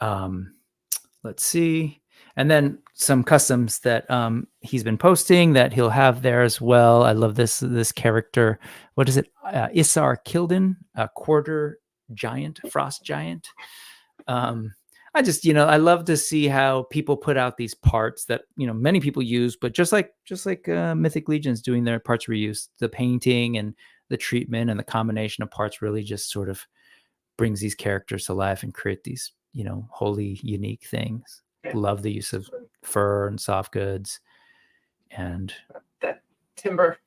Let's see. And then some customs that he's been posting that he'll have there as well. I love this character. What is it? Isar Kilden, a quarter giant, frost giant. I just, I love to see how people put out these parts that, many people use, but just like Mythic Legions doing their parts reuse, the painting and the treatment and the combination of parts really just sort of brings these characters to life and create these, wholly unique things. Love the use of fur and soft goods and that timber.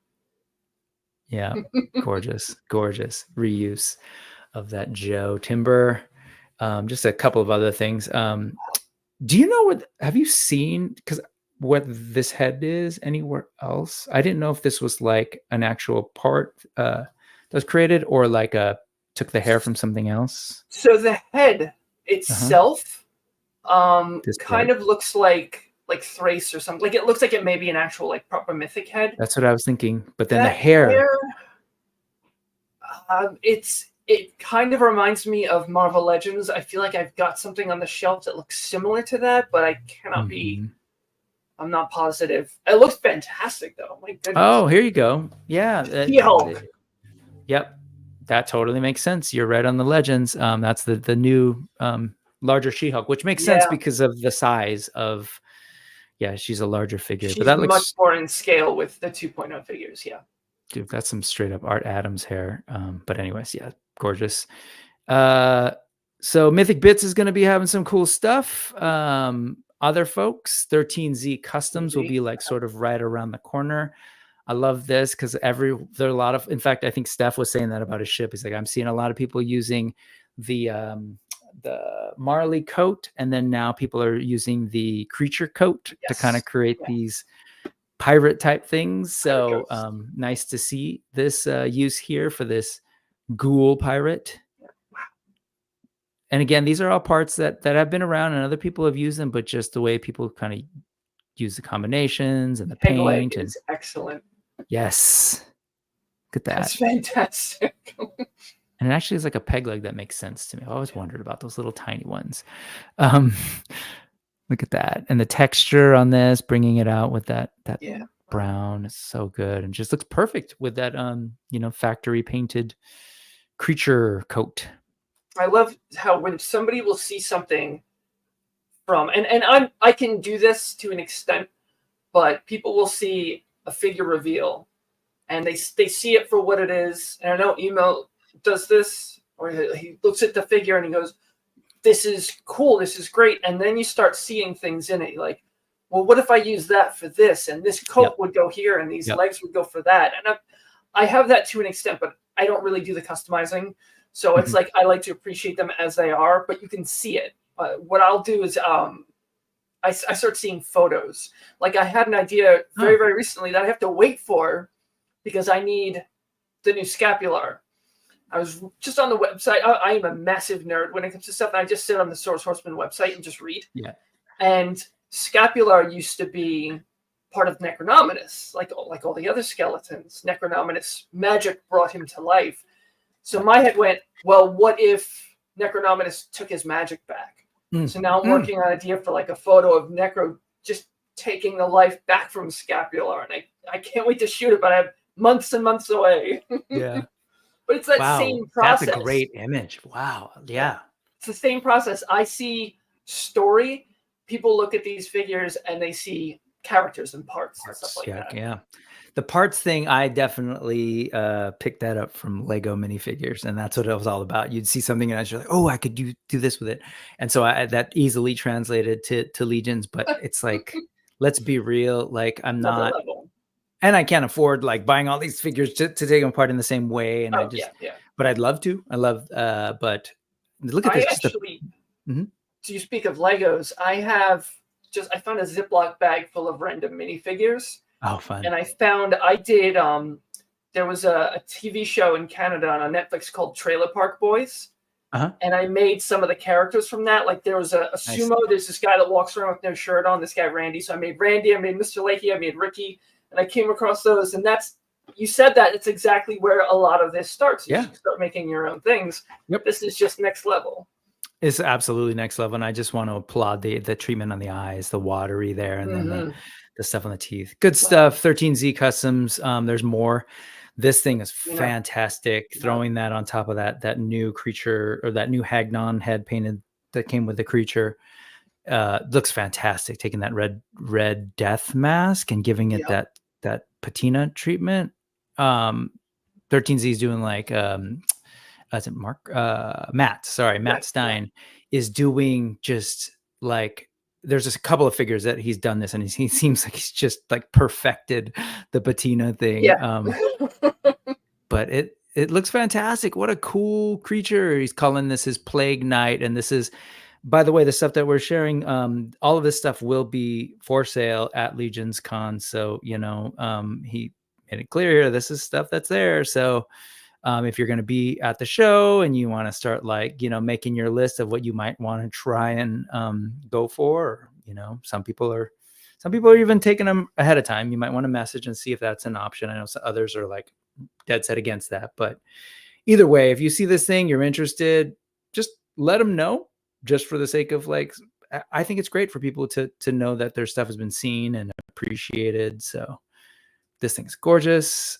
Yeah. gorgeous reuse of that Joe timber. Just a couple of other things. Do you know have you seen what this head is anywhere else? I didn't know if this was like an actual part that was created or like took the hair from something else. So the head itself kind of looks like Thrace or something. Like it looks like it may be an actual like proper mythic head. That's what I was thinking. But then the hair it kind of reminds me of Marvel Legends. I feel like I've got something on the shelf that looks similar to that, but I cannot be. I'm not positive. It looks fantastic though. My goodness. Oh, here you go. Yeah. Yep. That totally makes sense. You're right on the Legends. That's the new larger She-Hulk, which makes sense because of the size of Yeah, she's a larger figure, She's but that much looks, more in scale with the 2.0 figures. Yeah. dude, that's some straight up Art Adams hair. But anyways, yeah, gorgeous. So MythicBits is going to be having some cool stuff. Other folks, 13Z Customs will be like sort of right around the corner. I love this because there are a lot of, in fact, I think Steph was saying that about his ship. He's like, I'm seeing a lot of people using the Marley coat, and then now people are using the creature coat to kind of create these pirate type things. So nice to see this use here for this ghoul pirate. And again, these are all parts that have been around and other people have used them, but just the way people kind of use the combinations and the Peg leg paint. And is excellent. yes. Look at that. That's fantastic. And it actually is like a peg leg that makes sense to me. I've always wondered about those little tiny ones. Look at that. And the texture on this, bringing it out with that brown is so good. And just looks perfect with that, factory painted creature coat. I love how when somebody will see something from, and I can do this to an extent, but people will see a figure reveal and they see it for what it is. And I know Emo does this, or he looks at the figure and he goes, this is cool, this is great. And then you start seeing things in it. You're like, well, what if I use that for this? And this coat would go here and these legs would go for that. And I have that to an extent, but I don't really do the customizing. So it's like I like to appreciate them as they are, but you can see it. What I'll do is I start seeing photos. Like I had an idea very, very recently that I have to wait for because I need the new scapular. I was just on the website. I am a massive nerd when it comes to stuff. And I just sit on the Source Horseman website and just read. Yeah. And scapular used to be part of Necronominus, like all the other skeletons. Necronominus magic brought him to life. So my head went, well, what if Necronominus took his magic back? So now I'm working on an idea for like a photo of Necro just taking the life back from Scapular. And I can't wait to shoot it, but I have months and months away. Yeah. But it's that same process. That's a great image. Wow. Yeah. It's the same process. I see story. People look at these figures and they see characters and parts and stuff like that. Yeah. The parts thing, I definitely picked that up from Lego minifigures, and that's what it was all about. You'd see something and I was like, oh, I could do this with it. And so that easily translated to Legions, but it's like, let's be real. Like I'm not, and I can't afford like buying all these figures to take them apart in the same way. And but I'd love to. I love, but look at this. Actually, so you speak of Legos. I found a Ziploc bag full of random minifigures. Oh, fun. And I did, there was a TV show in Canada on Netflix called Trailer Park Boys. And I made some of the characters from that. Like there was a sumo, there's this guy that walks around with no shirt on, this guy Randy. So I made Randy, I made Mr. Lakey, I made Ricky, and I came across those. And you said that, it's exactly where a lot of this starts. You start making your own things. This is just next level. It's absolutely next level. And I just want to applaud the treatment on the eyes, the watery there, and then the stuff on the teeth. Good stuff. 13Z Customs. There's more. This thing is fantastic. Throwing that on top of that new creature, or that new Hagnon head painted that came with the creature, looks fantastic. Taking that red death mask and giving it that patina treatment. 13Z is doing like is it Mark? Matt Stein is doing just like, there's just a couple of figures that he's done this, and he seems like he's just like perfected the patina thing. Yeah. But it looks fantastic. What a cool creature. He's calling this his Plague Knight. And this is, by the way, the stuff that we're sharing, all of this stuff will be for sale at LegionsCon. So, he made it clear here, this is stuff that's there. So if you're going to be at the show and you want to start like, making your list of what you might want to try and go for, or, some people are even taking them ahead of time. You might want to message and see if that's an option. I know some others are like dead set against that, but either way, if you see this thing, you're interested, just let them know, just for the sake of like, I think it's great for people to know that their stuff has been seen and appreciated. So this thing's gorgeous.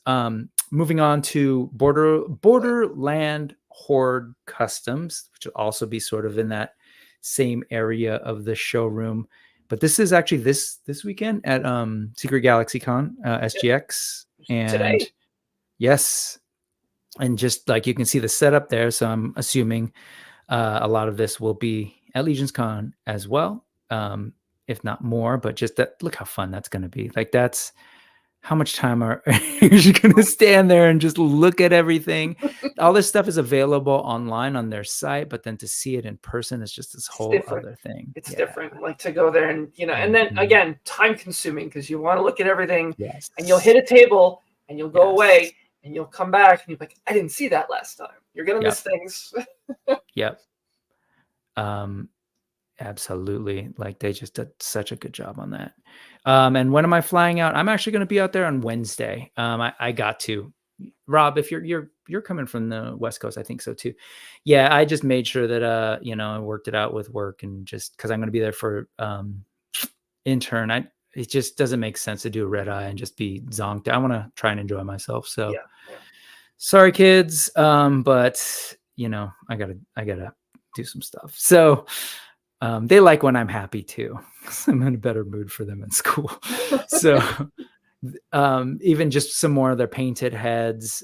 Moving on to Borderland Hoard Customs, which will also be sort of in that same area of the showroom. But this is actually this weekend at Secret Galaxy Con, SGX, and Today. yes, and just like you can see the setup there. So I'm assuming a lot of this will be at LegionsCon as well, if not more. But just that, look how fun that's going to be. Like that's how much time are you going to stand there and just look at everything? All this stuff is available online on their site, but then to see it in person is just this whole other thing. It's different, like to go there and, you know, and then again, time consuming because you want to look at everything and you'll hit a table and you'll go away and you'll come back and you're like, I didn't see that last time. You're going to miss things. Yep. Absolutely. Like they just did such a good job on that. And when am I flying out? I'm actually going to be out there on Wednesday. I got to. Rob, if you're coming from the West Coast, I think so too. Yeah, I just made sure that you know, I worked it out with work and just because I'm going to be there for intern. It just doesn't make sense to do a red eye and just be zonked. I want to try and enjoy myself. So sorry, kids, but you know, I gotta do some stuff. So they like when I'm happy too. I'm in a better mood for them in school. So even just some more of their painted heads.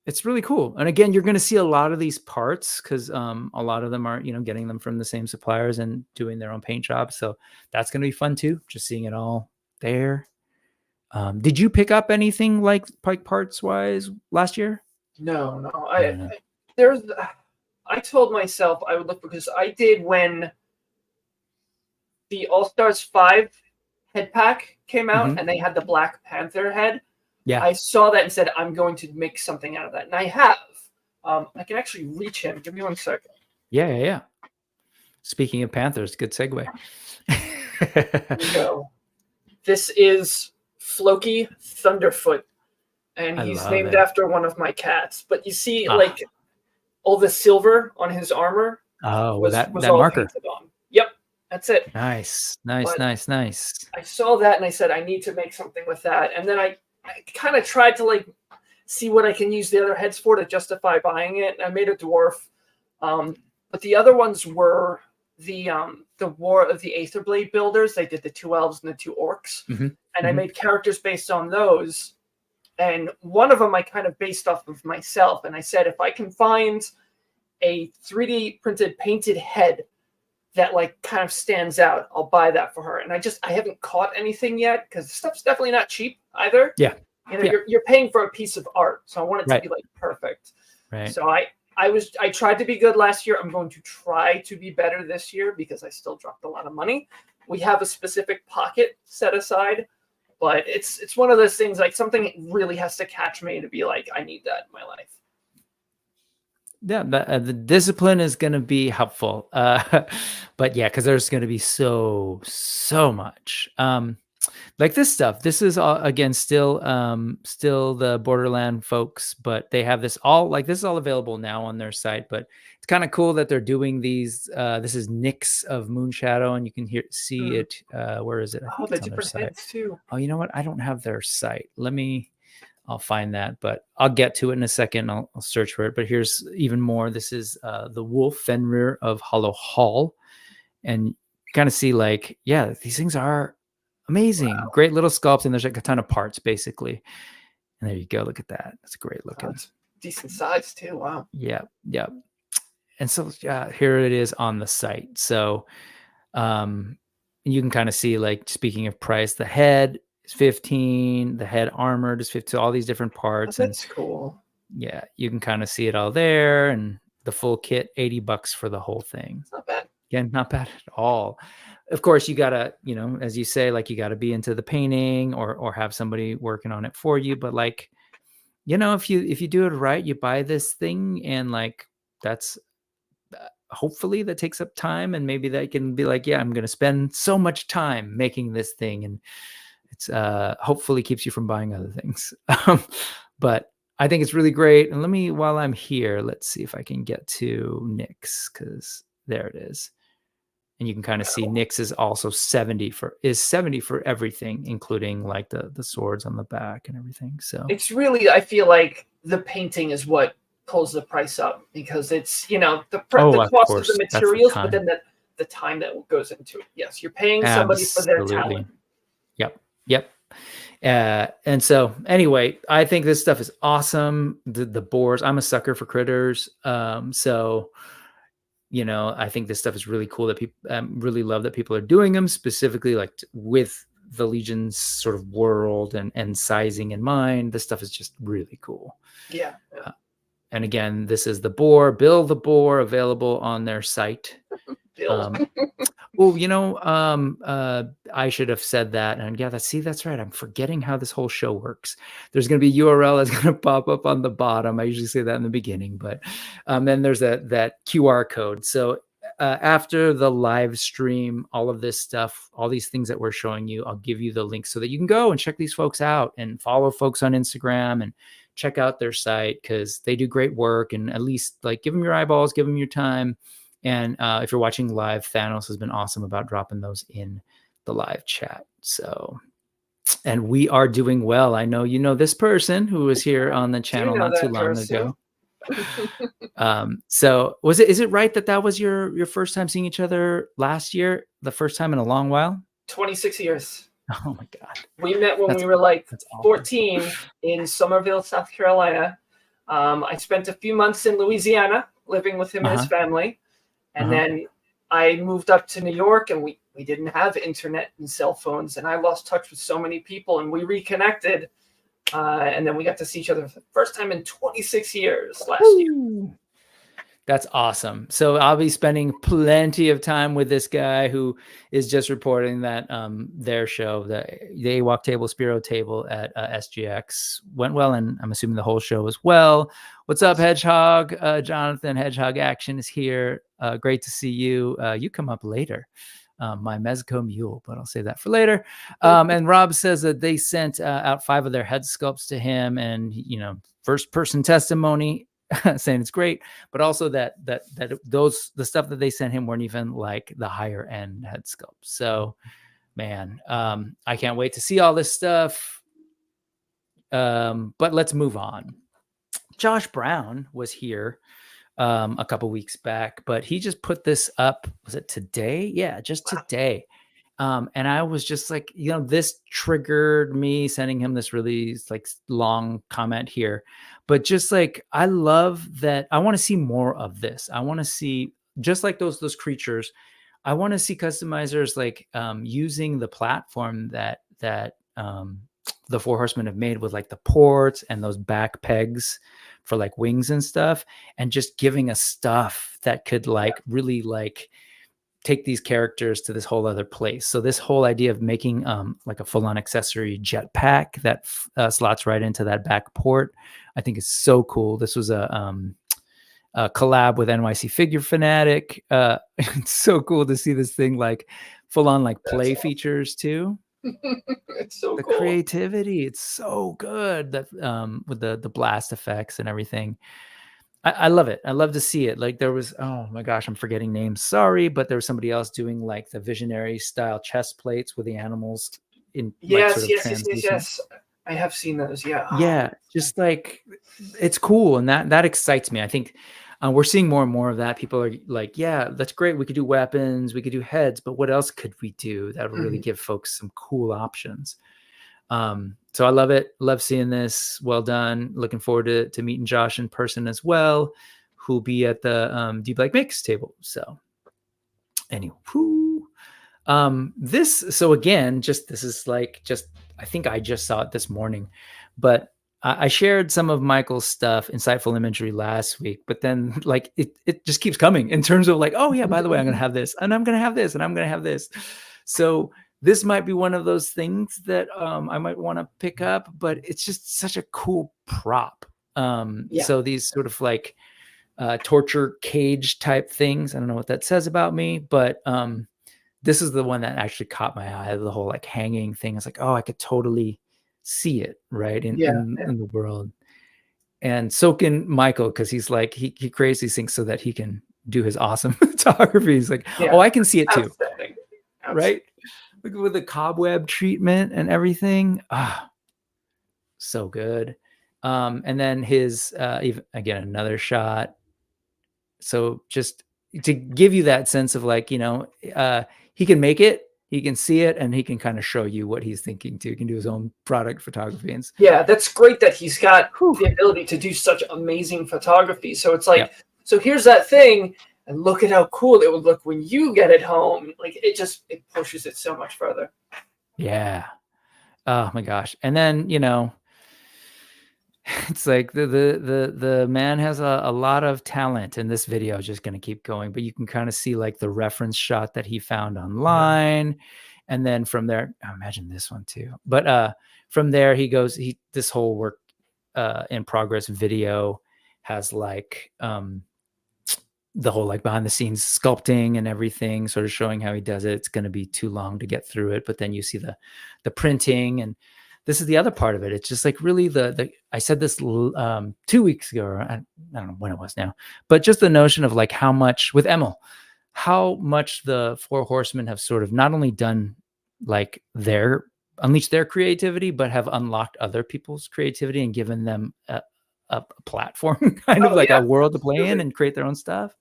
It's really cool. And again, you're going to see a lot of these parts because a lot of them are, you know, getting them from the same suppliers and doing their own paint jobs. So that's going to be fun too. Just seeing it all there. Did you pick up anything like parts wise last year? No. I told myself I would look because I did when the All-Stars 5 head pack came out and they had the Black Panther head. Yeah. I saw that and said, I'm going to make something out of that. And I have. I can actually reach him. Give me 1 second. Yeah. Speaking of Panthers, good segue. Here we go. This is Floki Thunderfoot. And he's named after one of my cats. But you see, like, all the silver on his armor. Was that marker. On. Yep, that's it. Nice. I saw that and I said, I need to make something with that. And then I kind of tried to like see what I can use the other heads for to justify buying it. And I made a dwarf. But the other ones were the War of the Aetherblade builders. They did the 2 elves and the 2 orcs. And I made characters based on those. And one of them I kind of based off of myself. And I said, if I can find a 3D printed painted head that like kind of stands out, I'll buy that for her. And I haven't caught anything yet because the stuff's definitely not cheap either. Yeah. You know, you're paying for a piece of art. So I want it to be like perfect. Right. So I tried to be good last year. I'm going to try to be better this year because I still dropped a lot of money. We have a specific pocket set aside. But it's one of those things, like something really has to catch me to be like, I need that in my life. Yeah, the discipline is going to be helpful. But yeah, because there's going to be so much. Like this stuff. This is again still the Borderland folks, but they have this all like this is all available now on their site. But it's kind of cool that they're doing these. This is N.E.W.S of Moonshadow, and you can see it. Where is it? I think the different heads too. Oh, you know what? I don't have their site. I'll find that, but I'll get to it in a second. I'll search for it. But here's even more. This is the Wolf Fenrir of Hollow Hall, and you kind of see like, yeah, these things are amazing. Wow. Great little sculpts, and there's like a ton of parts basically. And there you go. Look at that. That's great looking. That's decent size too. Wow. Yeah. And so here it is on the site. So you can kind of see, like, speaking of price, the head is 15, the head armored is 15, all these different parts. Oh, that's cool. Yeah, you can kind of see it all there, and the full kit, $80 for the whole thing. It's not bad. Again, not bad at all. Of course, you gotta, you know, as you say, like, you gotta be into the painting or have somebody working on it for you. But like, you know, if you do it right, you buy this thing, and like that's hopefully that takes up time, and maybe that can be like, yeah, I'm gonna spend so much time making this thing, and it's hopefully keeps you from buying other things. But I think it's really great. And let me, while I'm here, let's see if I can get to N.E.W.S, because there it is. And you can kind of see N.E.W.S is also 70 for everything, including like the swords on the back and everything. So it's really, I feel like the painting is what pulls the price up, because it's, you know, the cost of the materials, but then the time that goes into it. Yes, you're paying somebody for their talent. Yep. And so anyway, I think this stuff is awesome. The boars, I'm a sucker for critters. So, you know, I think this stuff is really cool that people really love that people are doing them specifically like with the Legions sort of world and sizing in mind. This stuff is just really cool. Yeah. And again, this is the boar, Bill the Boar, available on their site. Well, you know, I should have said that. And yeah, that's right. I'm forgetting how this whole show works. There's going to be a URL that's going to pop up on the bottom. I usually say that in the beginning, but then there's that QR code. So after the live stream, all of this stuff, all these things that we're showing you, I'll give you the link so that you can go and check these folks out and follow folks on Instagram and check out their site because they do great work. And at least like give them your eyeballs, give them your time. And if you're watching live, Thanos has been awesome about dropping those in the live chat. So, and we are doing well. I know you know this person who was here on the channel not too long ago. So is it right that was your first time seeing each other last year? The first time in a long while? 26 years. Oh my God. We met when we were like 14 in Somerville, South Carolina. I spent a few months in Louisiana living with him and his family. And then I moved up to New York and we didn't have internet and cell phones. And I lost touch with so many people and we reconnected. And then we got to see each other for the first time in 26 years last year. That's awesome. So I'll be spending plenty of time with this guy who is just reporting that their show, the AWOC table, Spiro table at SGX went well. And I'm assuming the whole show as well. What's up, Hedgehog? Jonathan, Hedgehog Action is here. Great to see you. You come up later. My Mezco mule, but I'll save that for later. And Rob says that they sent out 5 of their head sculpts to him and, you know, first person testimony saying it's great, but also that the stuff that they sent him weren't even like the higher end head sculpts. So man, I can't wait to see all this stuff. But let's move on. Josh Brown was here a couple weeks back, but he just put this up. Was it today? Yeah, just today. And I was just like, you know, this triggered me sending him this really like long comment here, but just like, I love that. I want to see more of this. I want to see just like those creatures. I want to see customizers like using the platform that the 4 Horsemen have made with like the ports and those back pegs for like wings and stuff, and just giving us stuff that could like really like take these characters to this whole other place. So this whole idea of making like a full-on accessory jetpack that slots right into that back port, I think is so cool. This was a collab with NYC Figure Fanatic. It's so cool to see this thing like full-on like play features too. It's so the cool. Creativity, it's so good that with the blast effects and everything. I love it. I love to see it. Like there was, oh my gosh, I'm forgetting names. Sorry, but there was somebody else doing like the visionary style chest plates with the animals in. Yes. I have seen those. Yeah. Yeah. Just like, it's cool. And that excites me. I think we're seeing more and more of that. People are like, yeah, that's great. We could do weapons. We could do heads, but what else could we do that would really give folks some cool options? So I love it. Love seeing this. Well done. Looking forward to meeting Josh in person as well, who'll be at the Deep Like Mix table. So anyway, so again, this is like, I think I just saw it this morning, but I shared some of Michael's stuff, insightful imagery last week, but then like it just keeps coming in terms of like, oh yeah, by the way, I'm going to have this and I'm going to have this and I'm going to have this. So this might be one of those things that I might want to pick up, but it's just such a cool prop. So these sort of like torture cage type things, I don't know what that says about me, but this is the one that actually caught my eye. The whole like hanging thing. It's like, oh, I could totally see it right in the world. And so can Michael, because he's like, he creates these things so that he can do his awesome photography. He's like, oh, I can see it too. Outstanding. Right? With the cobweb treatment and everything. So good. And then his, again, another shot. So just, to give you that sense of like, he can make it, he can see it, and he can kind of show you what he's thinking too. He can do his own product photography. And yeah, that's great that he's got the ability to do such amazing photography. So it's like, so here's that thing, and look at how cool it would look when you get it home. Like it pushes it so much further. Yeah. Oh my gosh. And then, it's like the man has a lot of talent, and this video is just going to keep going, but you can kind of see like the reference shot that he found online. And then from there, I imagine this one too, but from there this whole work in progress video has like the whole like behind the scenes sculpting and everything, sort of showing how he does it. It's going to be too long to get through it, but then you see the printing, and this is the other part of it. It's just like really I said this 2 weeks ago, or I don't know when it was now, but just the notion of like how much with Emil, how much the Four Horsemen have sort of not only done like unleashed their creativity, but have unlocked other people's creativity and given them a platform, kind of like a world to play in and create their own stuff.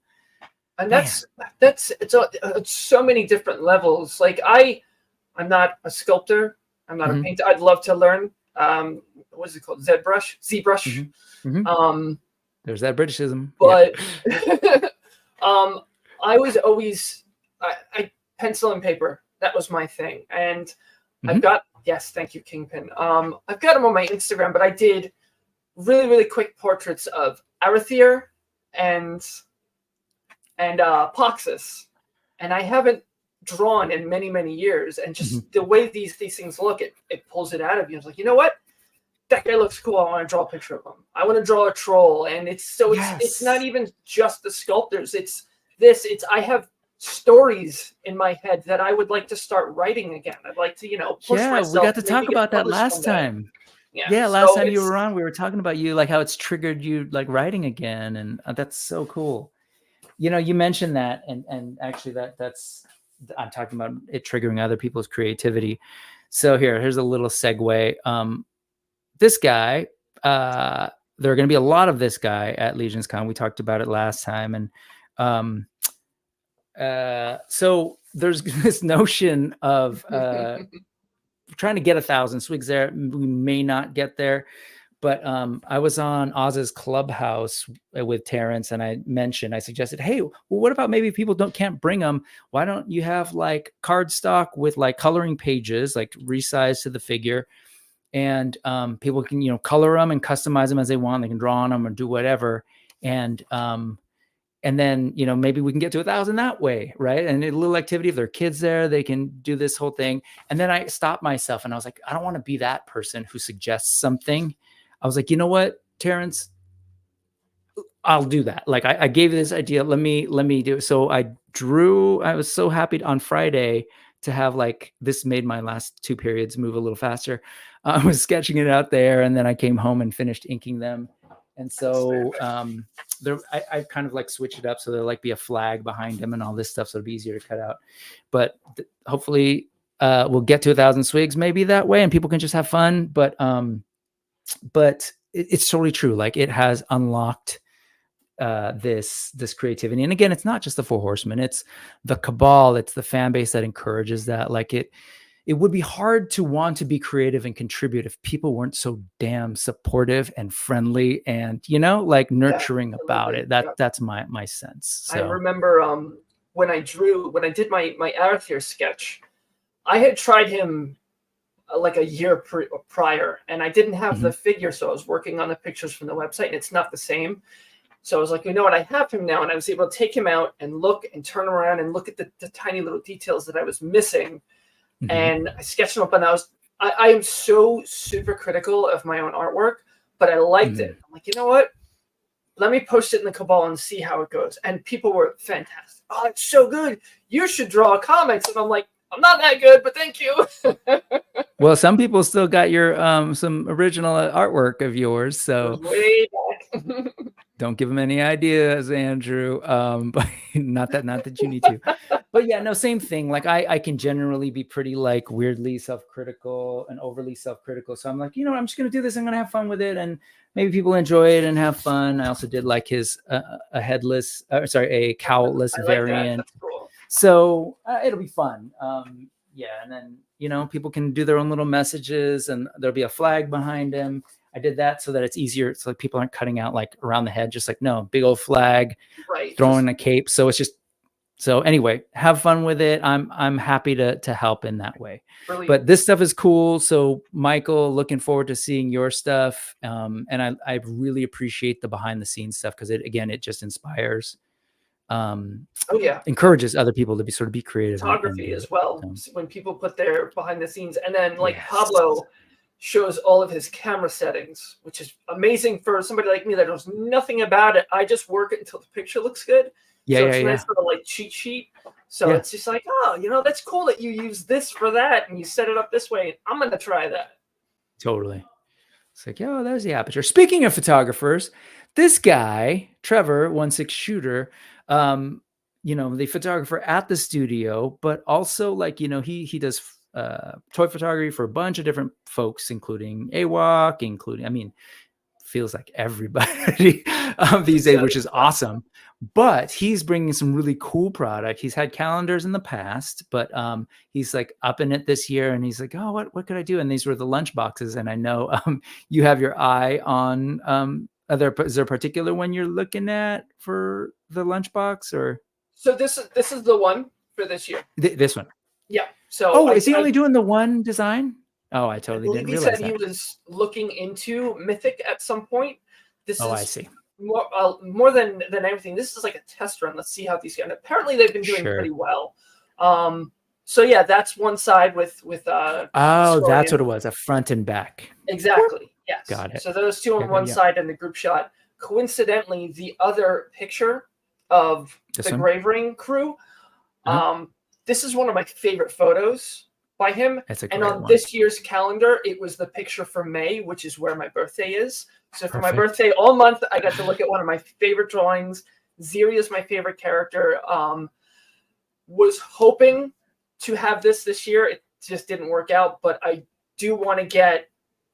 And it's so many different levels. Like I'm not a sculptor. I'm not a painter. I'd love to learn. What is it called? ZBrush. There's that Britishism. But I was always I pencil and paper. That was my thing. And I've got thank you, Kingpin. I've got them on my Instagram, but I did really, really quick portraits of Arethyr and Poxus, and I haven't drawn in many, many years. And just the way these things look, it pulls it out of you. It's like, you know what? That guy looks cool. I want to draw a picture of him. I want to draw a troll. And it's not even just the sculptors. I have stories in my head that I would like to start writing again. I'd like to, push myself. We got to talk about that last time. Yeah, last time you were on, we were talking about you, like how it's triggered you like writing again, and that's so cool. You mentioned that, and actually that's I'm talking about it triggering other people's creativity. So here's a little segue. This guy, there are going to be a lot of this guy at LegionsCon. We talked about it last time, and so there's this notion of trying to get 1,000 swigs there. We may not get there, but I was on Oz's Clubhouse with Terrence, and I suggested, hey, well, what about maybe people can't bring them? Why don't you have like cardstock with like coloring pages, like resized to the figure, and people can color them and customize them as they want. They can draw on them or do whatever, and then, maybe we can get to 1,000 that way, right? And a little activity. If there are kids there, they can do this whole thing. And then I stopped myself and I was like, I don't want to be that person who suggests something. I was like, you know what, Terrence, I'll do that. Like I gave you this idea. Let me do it. So I was so happy on Friday to have like, this made my last 2 periods move a little faster. I was sketching it out there, and then I came home and finished inking them. And so I kind of like switch it up so there'll like be a flag behind him and all this stuff, so it'll be easier to cut out. But hopefully we'll get to 1,000 swigs maybe that way, and people can just have fun. But it's totally true. Like it has unlocked this creativity. And again, it's not just the Four Horsemen, it's the cabal, it's the fan base that encourages that. Like it would be hard to want to be creative and contribute if people weren't so damn supportive and friendly and, like nurturing about it. That's my sense. So. I remember when I did my Arethyr sketch, I had tried him like a year prior, and I didn't have the figure. So I was working on the pictures from the website, and it's not the same. So I was like, you know what, I have him now. And I was able to take him out and look and turn around and look at the tiny little details that I was missing. And I sketched them up, and I am so super critical of my own artwork, but I liked it. I'm like, you know what? Let me post it in the cabal and see how it goes. And people were fantastic. Oh, it's so good. You should draw comics. And I'm like, I'm not that good, but thank you. Well, some people still got your some original artwork of yours. So way back. Don't give him any ideas, Andrew. But not that you need to. But yeah, no, same thing. Like I can generally be pretty like weirdly self-critical and overly self-critical. So I'm like, I'm just gonna do this. I'm gonna have fun with it, and maybe people enjoy it and have fun. I also did like his a cowless variant. That's cool. So it'll be fun. Yeah, and then people can do their own little messages, and there'll be a flag behind him. I did that so that it's easier. So like people aren't cutting out like around the head, just like big old flag, right? Throwing a cape. So it's just anyway, have fun with it. I'm happy to help in that way. Brilliant. But this stuff is cool. So Michael, looking forward to seeing your stuff. And I really appreciate the behind the scenes stuff because it just inspires. Encourages other people to be creative. Photography as well. So when people put their behind the scenes, and then Pablo shows all of his camera settings, which is amazing for somebody like me that knows nothing about it. I just work it until the picture looks good. It's a nice little cheat sheet. So it's just like, that's cool that you use this for that and you set it up this way. I'm going to try that. Totally. It's like, there's the aperture. Speaking of photographers, this guy, Trevor, 1/6 shooter, the photographer at the studio, but also he does toy photography for a bunch of different folks, including AWOC, feels like everybody these days, which is awesome. But he's bringing some really cool product. He's had calendars in the past, but he's like upping it this year, and he's like, oh, what could I do? And these were the lunch boxes, and I know you have your eye on is there a particular one you're looking at for the lunchbox, or? So this is the one for this year. This one. Yeah. So is he only doing the one design? Oh, I totally didn't realize that. He said he was looking into Mythic at some point. I see. More than everything. This is like a test run. Let's see how these go. And apparently they've been doing pretty well. So yeah, that's one side with that's what it was, a front and back. Exactly. Yes. Got it. So those two on one side and the group shot. Coincidentally, the other picture of the Grave Ring crew, this is one of my favorite photos by him. And on this year's calendar, it was the picture for May, which is where my birthday is. So for my birthday all month, I got to look at one of my favorite drawings. Ziri is my favorite character. Was hoping to have this year. It just didn't work out, but I do want to get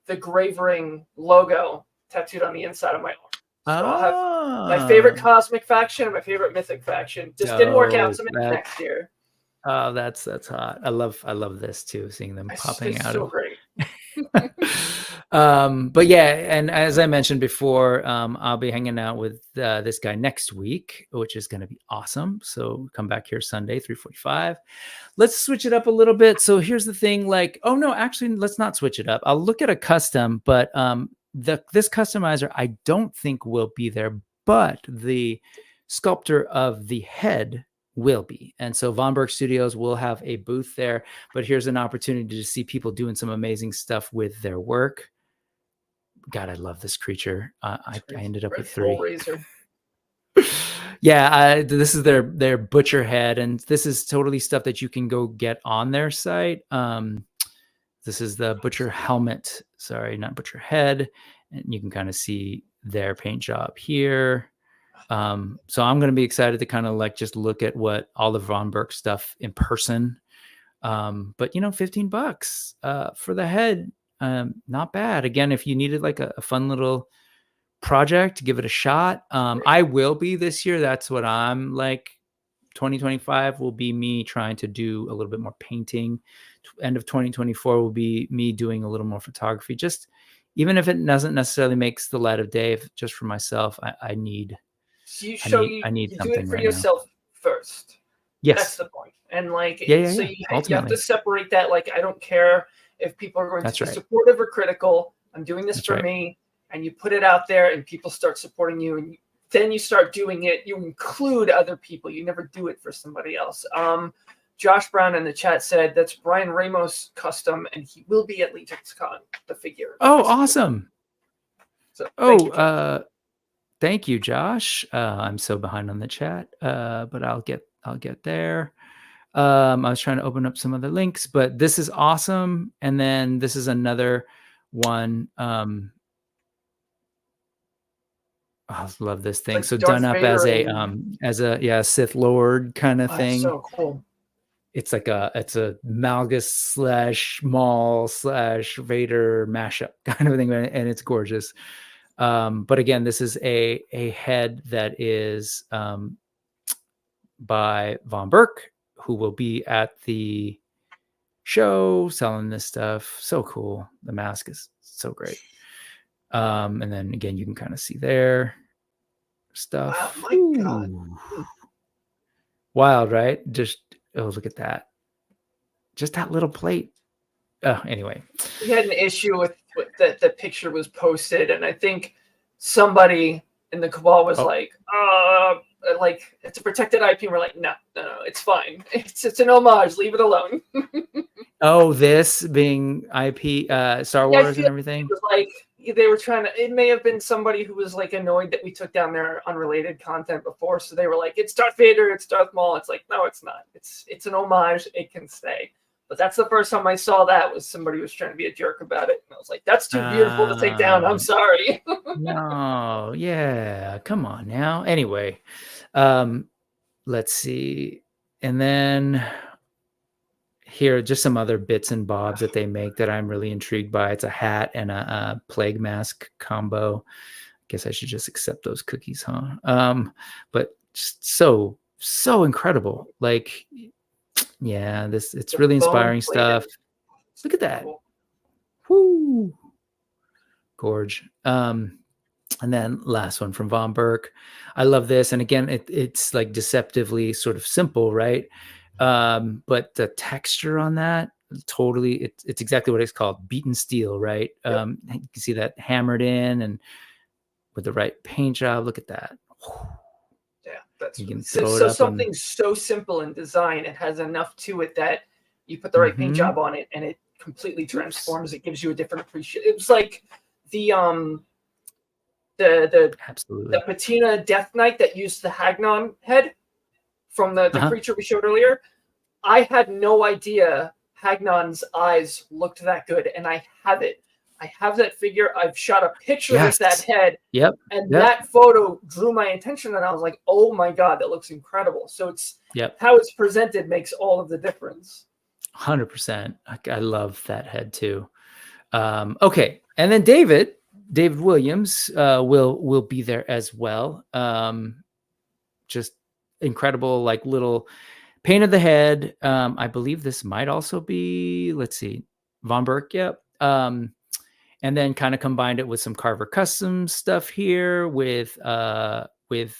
the Grave Ring logo tattooed on the inside of my arm. So I'll have my favorite Cosmic faction and my favorite Mythic faction. Just didn't work out, so maybe next year. Oh, that's hot. I love this too, seeing them popping out. So great. But yeah, and as I mentioned before, I'll be hanging out with this guy next week, which is going to be awesome. So come back here Sunday, 3:45. Let's switch it up a little bit. So here's the thing, actually, let's not switch it up. I'll look at a custom, but this customizer I don't think will be there, but the sculptor of the head will be. And so Von Berg Studios will have a booth there, but here's an opportunity to see people doing some amazing stuff with their work. God, I love this creature. I ended up with 3. Yeah, this is their butcher head, and this is totally stuff that you can go get on their site. This is the butcher helmet. Sorry, not butcher head. And you can kind of see their paint job here. So I'm going to be excited to kind of just look at what all the Von Berg stuff in person. But $15 for the head, not bad. Again, if you needed a fun little project, give it a shot. I will be this year. That's what I'm 2025 will be me trying to do a little bit more painting. End of 2024 will be me doing a little more photography. Just even if it doesn't necessarily makes the light of day, just for myself, I need. So you need you something do it for right yourself first. Yes, that's the point. And so you have to separate that. I don't care if people are going to be right. supportive or critical. I'm doing this for me, and you put it out there, and people start supporting you, and then you start doing it. You include other people. You never do it for somebody else. Josh Brown in the chat said that's Brian Ramos custom, and he will be at LegionsCon, the figure. Oh, awesome. So thank you, Josh. I'm so behind on the chat, but I'll get there. I was trying to open up some other links, but this is awesome. And then this is another one. I love this thing. Like So Darth done up Vader as a Sith Lord kind of thing. So cool. It's like it's a Malgus / Maul / Vader mashup kind of thing, and it's gorgeous. But again, this is a head that is by Von Burke, who will be at the show selling this stuff. So cool. The mask is so great. And then again, you can kind of see their stuff. Wow, my God. Wild, right? Just, oh, look at that. Just that little plate. Anyway. We had an issue with that the picture was posted, and I think somebody in the cabal was like it's a protected IP. And we're like, no, it's fine. It's an homage. Leave it alone. Oh, this being IP, Star Wars and everything? It was like they were trying to, it may have been somebody who was like annoyed that we took down their unrelated content before. So they were like, it's Darth Vader, it's Darth Maul. It's like, no, it's not. It's an homage. It can stay. But that's the first time I saw that was somebody was trying to be a jerk about it. And I was like, that's too beautiful to take down. I'm sorry. No, yeah. Come on now. Anyway, let's see. And then here, just some other bits and bobs that they make that I'm really intrigued by. It's a hat and a plague mask combo. I guess I should just accept those cookies, huh? But just so incredible. Like, yeah, it's really inspiring stuff. Look at that. Woo. Gorge. And then last one from Von Burke. I love this. And again, it's like deceptively sort of simple, right? But the texture on that, totally, it's exactly what it's called, beaten steel, right? Yep. You can see that hammered in and with the right paint job. Look at that. Yeah, that's you can so something so simple in design. It has enough to it that you put the right paint job on it, and it completely transforms. It gives you a different appreciation. It was like the patina Death Knight that used the Hagnon head from the creature we showed earlier. I had no idea Hagnon's eyes looked that good, and I have it. I have that figure. I've shot a picture with that head. Yep. And that photo drew my attention, and I was like, oh my God, that looks incredible. So it's how it's presented makes all of the difference. 100%. I love that head too. Okay. And then David Williams will be there as well. Just incredible, like little paint of the head. I believe this might also be, let's see, Von Burke. Yep. And then kind of combined it with some Carver Customs stuff here with what's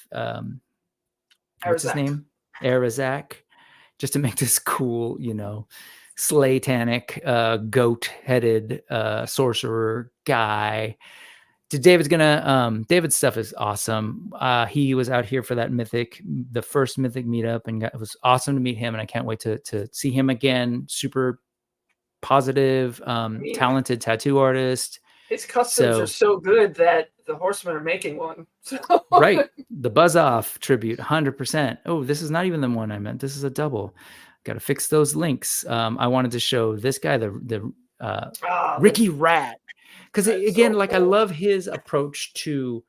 his name? Arazak, just to make this cool, Slaytanic, goat-headed sorcerer guy. David's stuff is awesome. He was out here for that the first Mythic meetup, and it was awesome to meet him, and I can't wait to see him again. Super positive, talented tattoo artist. His customs are so good that the Horsemen are making one. Right. The Buzz Off tribute, 100%. Oh, this is not even the one I meant. This is a double. Got to fix those links. I wanted to show this guy, the Ricky Rat. Because again, I love his approach to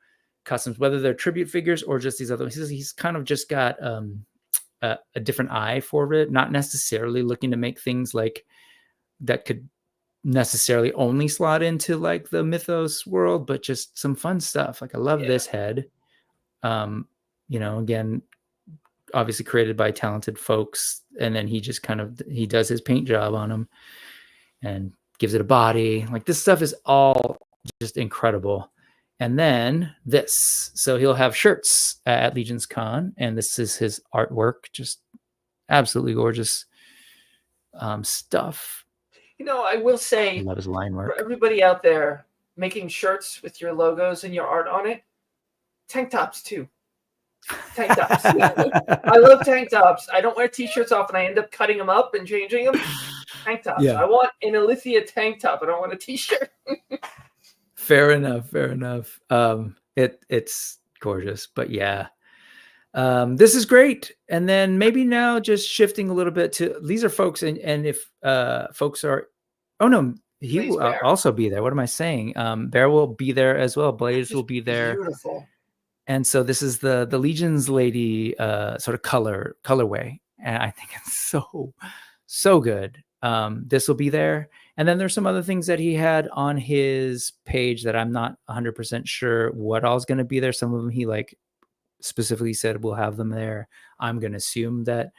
customs, whether they're tribute figures or just these other ones. He's kind of just got a different eye for it, not necessarily looking to make things like that could necessarily only slot into like the mythos world, but just some fun stuff. Like I love this head. Again, obviously created by talented folks, and then he just he does his paint job on them and gives it a body. Like this stuff is all just incredible. And then this, so he'll have shirts at LegionsCon, and this is his artwork, just absolutely gorgeous stuff. I will say, I love his line work. For everybody out there making shirts with your logos and your art on it, tank tops too. Tank tops. I love tank tops. I don't wear t-shirts often. I end up cutting them up and changing them. Tank tops. I want an Alithia tank top. I don't want a t-shirt. Fair enough. It's gorgeous, but yeah. This is great. And then maybe now just shifting a little bit to, these are folks, and if folks are, he will also be there. What am I saying? Bear will be there as well. Blaze will be there. Beautiful. And so this is the Legions lady sort of colorway, and I think it's so good. This will be there, and then there's some other things that he had on his page that I'm not 100% sure what all's going to be there. Some of them he like specifically said we'll have them there. I'm going to assume that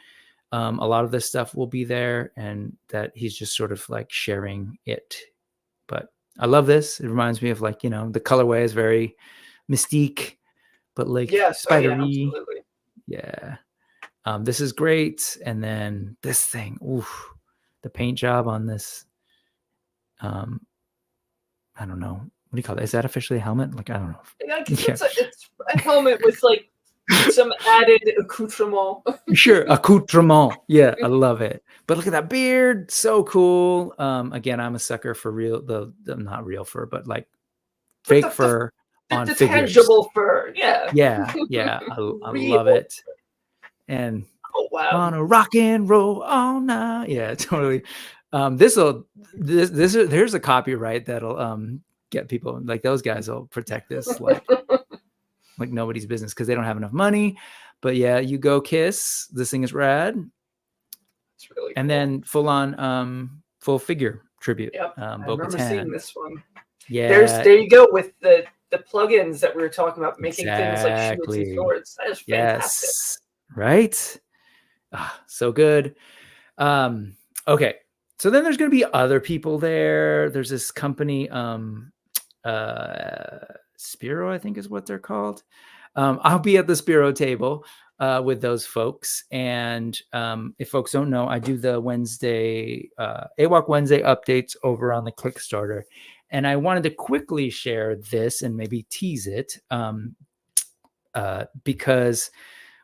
a lot of this stuff will be there, and that he's just sort of like sharing it. But I love this. It reminds me of like, the colorway is very Mystique, but like spidery. Yeah. This is great. And then this thing, oof, the paint job on this. I don't know. What do you call it? Is that officially a helmet? Like, I don't know. Yeah, it's a helmet with like some added accoutrement. Sure, accoutrement. Yeah, I love it. But look at that beard. So cool. Again, I'm a sucker for the not real fur, but like fake fur. On the figures. Tangible fur, yeah. I love it. And on a rock and roll all night. Yeah, totally. There's a copyright that'll get people, like those guys will protect this like nobody's business because they don't have enough money. But yeah, you go Kiss. This thing is rad. It's really and cool. Then full figure tribute. Yep. I remember Bo-Katan. seeing this one. Yeah. There you go with the plugins that we were talking about, making things like shields and swords. That is fantastic. Yes. Right? So good. Okay. So then there's going to be other people there. There's this company, Spiro, I think is what they're called. I'll be at the Spiro table with those folks. And if folks don't know, I do the Wednesday, AWOC Wednesday updates over on the Kickstarter. And I wanted to quickly share this and maybe tease it because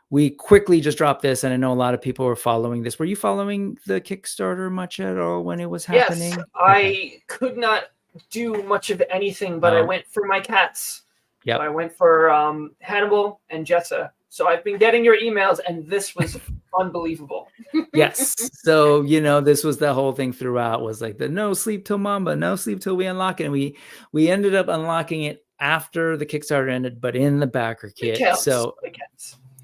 we quickly just dropped this. And I know a lot of people were following this. Were you following the Kickstarter much at all when it was happening? Yes, I could not do much of anything, but I went for my cats. Yeah, so I went for Hannibal and Jessa. So I've been getting your emails, and this was unbelievable. Yes. So, this was the whole thing throughout was like the no sleep till Mamba, no sleep till we unlock it. And we ended up unlocking it after the Kickstarter ended, but in the backer kit. So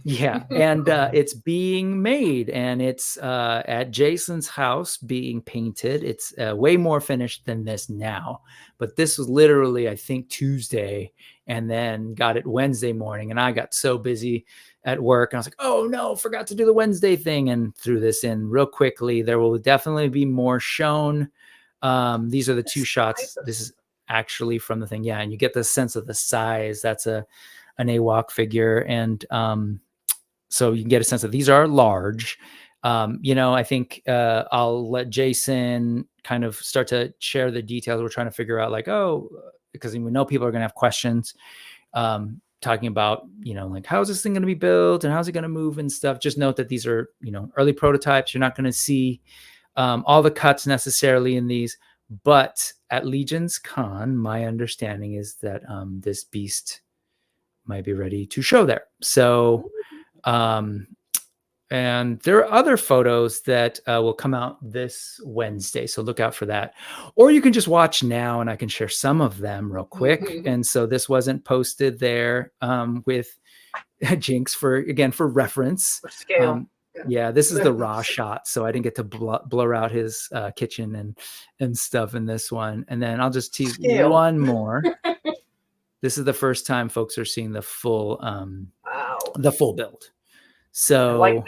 yeah. And it's being made, and it's at Jason's house being painted. It's way more finished than this now, but this was literally, I think, Tuesday, and then got it Wednesday morning. And I got so busy at work, and I was like, oh no, forgot to do the Wednesday thing, and threw this in real quickly. There will definitely be more shown. These are the two shots. This is actually from the thing. Yeah. And you get the sense of the size. That's an AWOC figure. And so you can get a sense of these are large. I think I'll let Jason kind of start to share the details. We're trying to figure out because we know people are going to have questions talking about, like, how's this thing going to be built and how's it going to move and stuff. Just note that these are, early prototypes. You're not going to see all the cuts necessarily in these, but at LegionsCon, my understanding is that this beast might be ready to show there. So, and there are other photos that will come out this Wednesday. So look out for that. Or you can just watch now and I can share some of them real quick. Mm-hmm. And so this wasn't posted there with Jinx for reference. For scale. Yeah, this is the raw shot. So I didn't get to blur out his kitchen and stuff in this one. And then I'll just tease one more. This is the first time folks are seeing the full the full build. So I like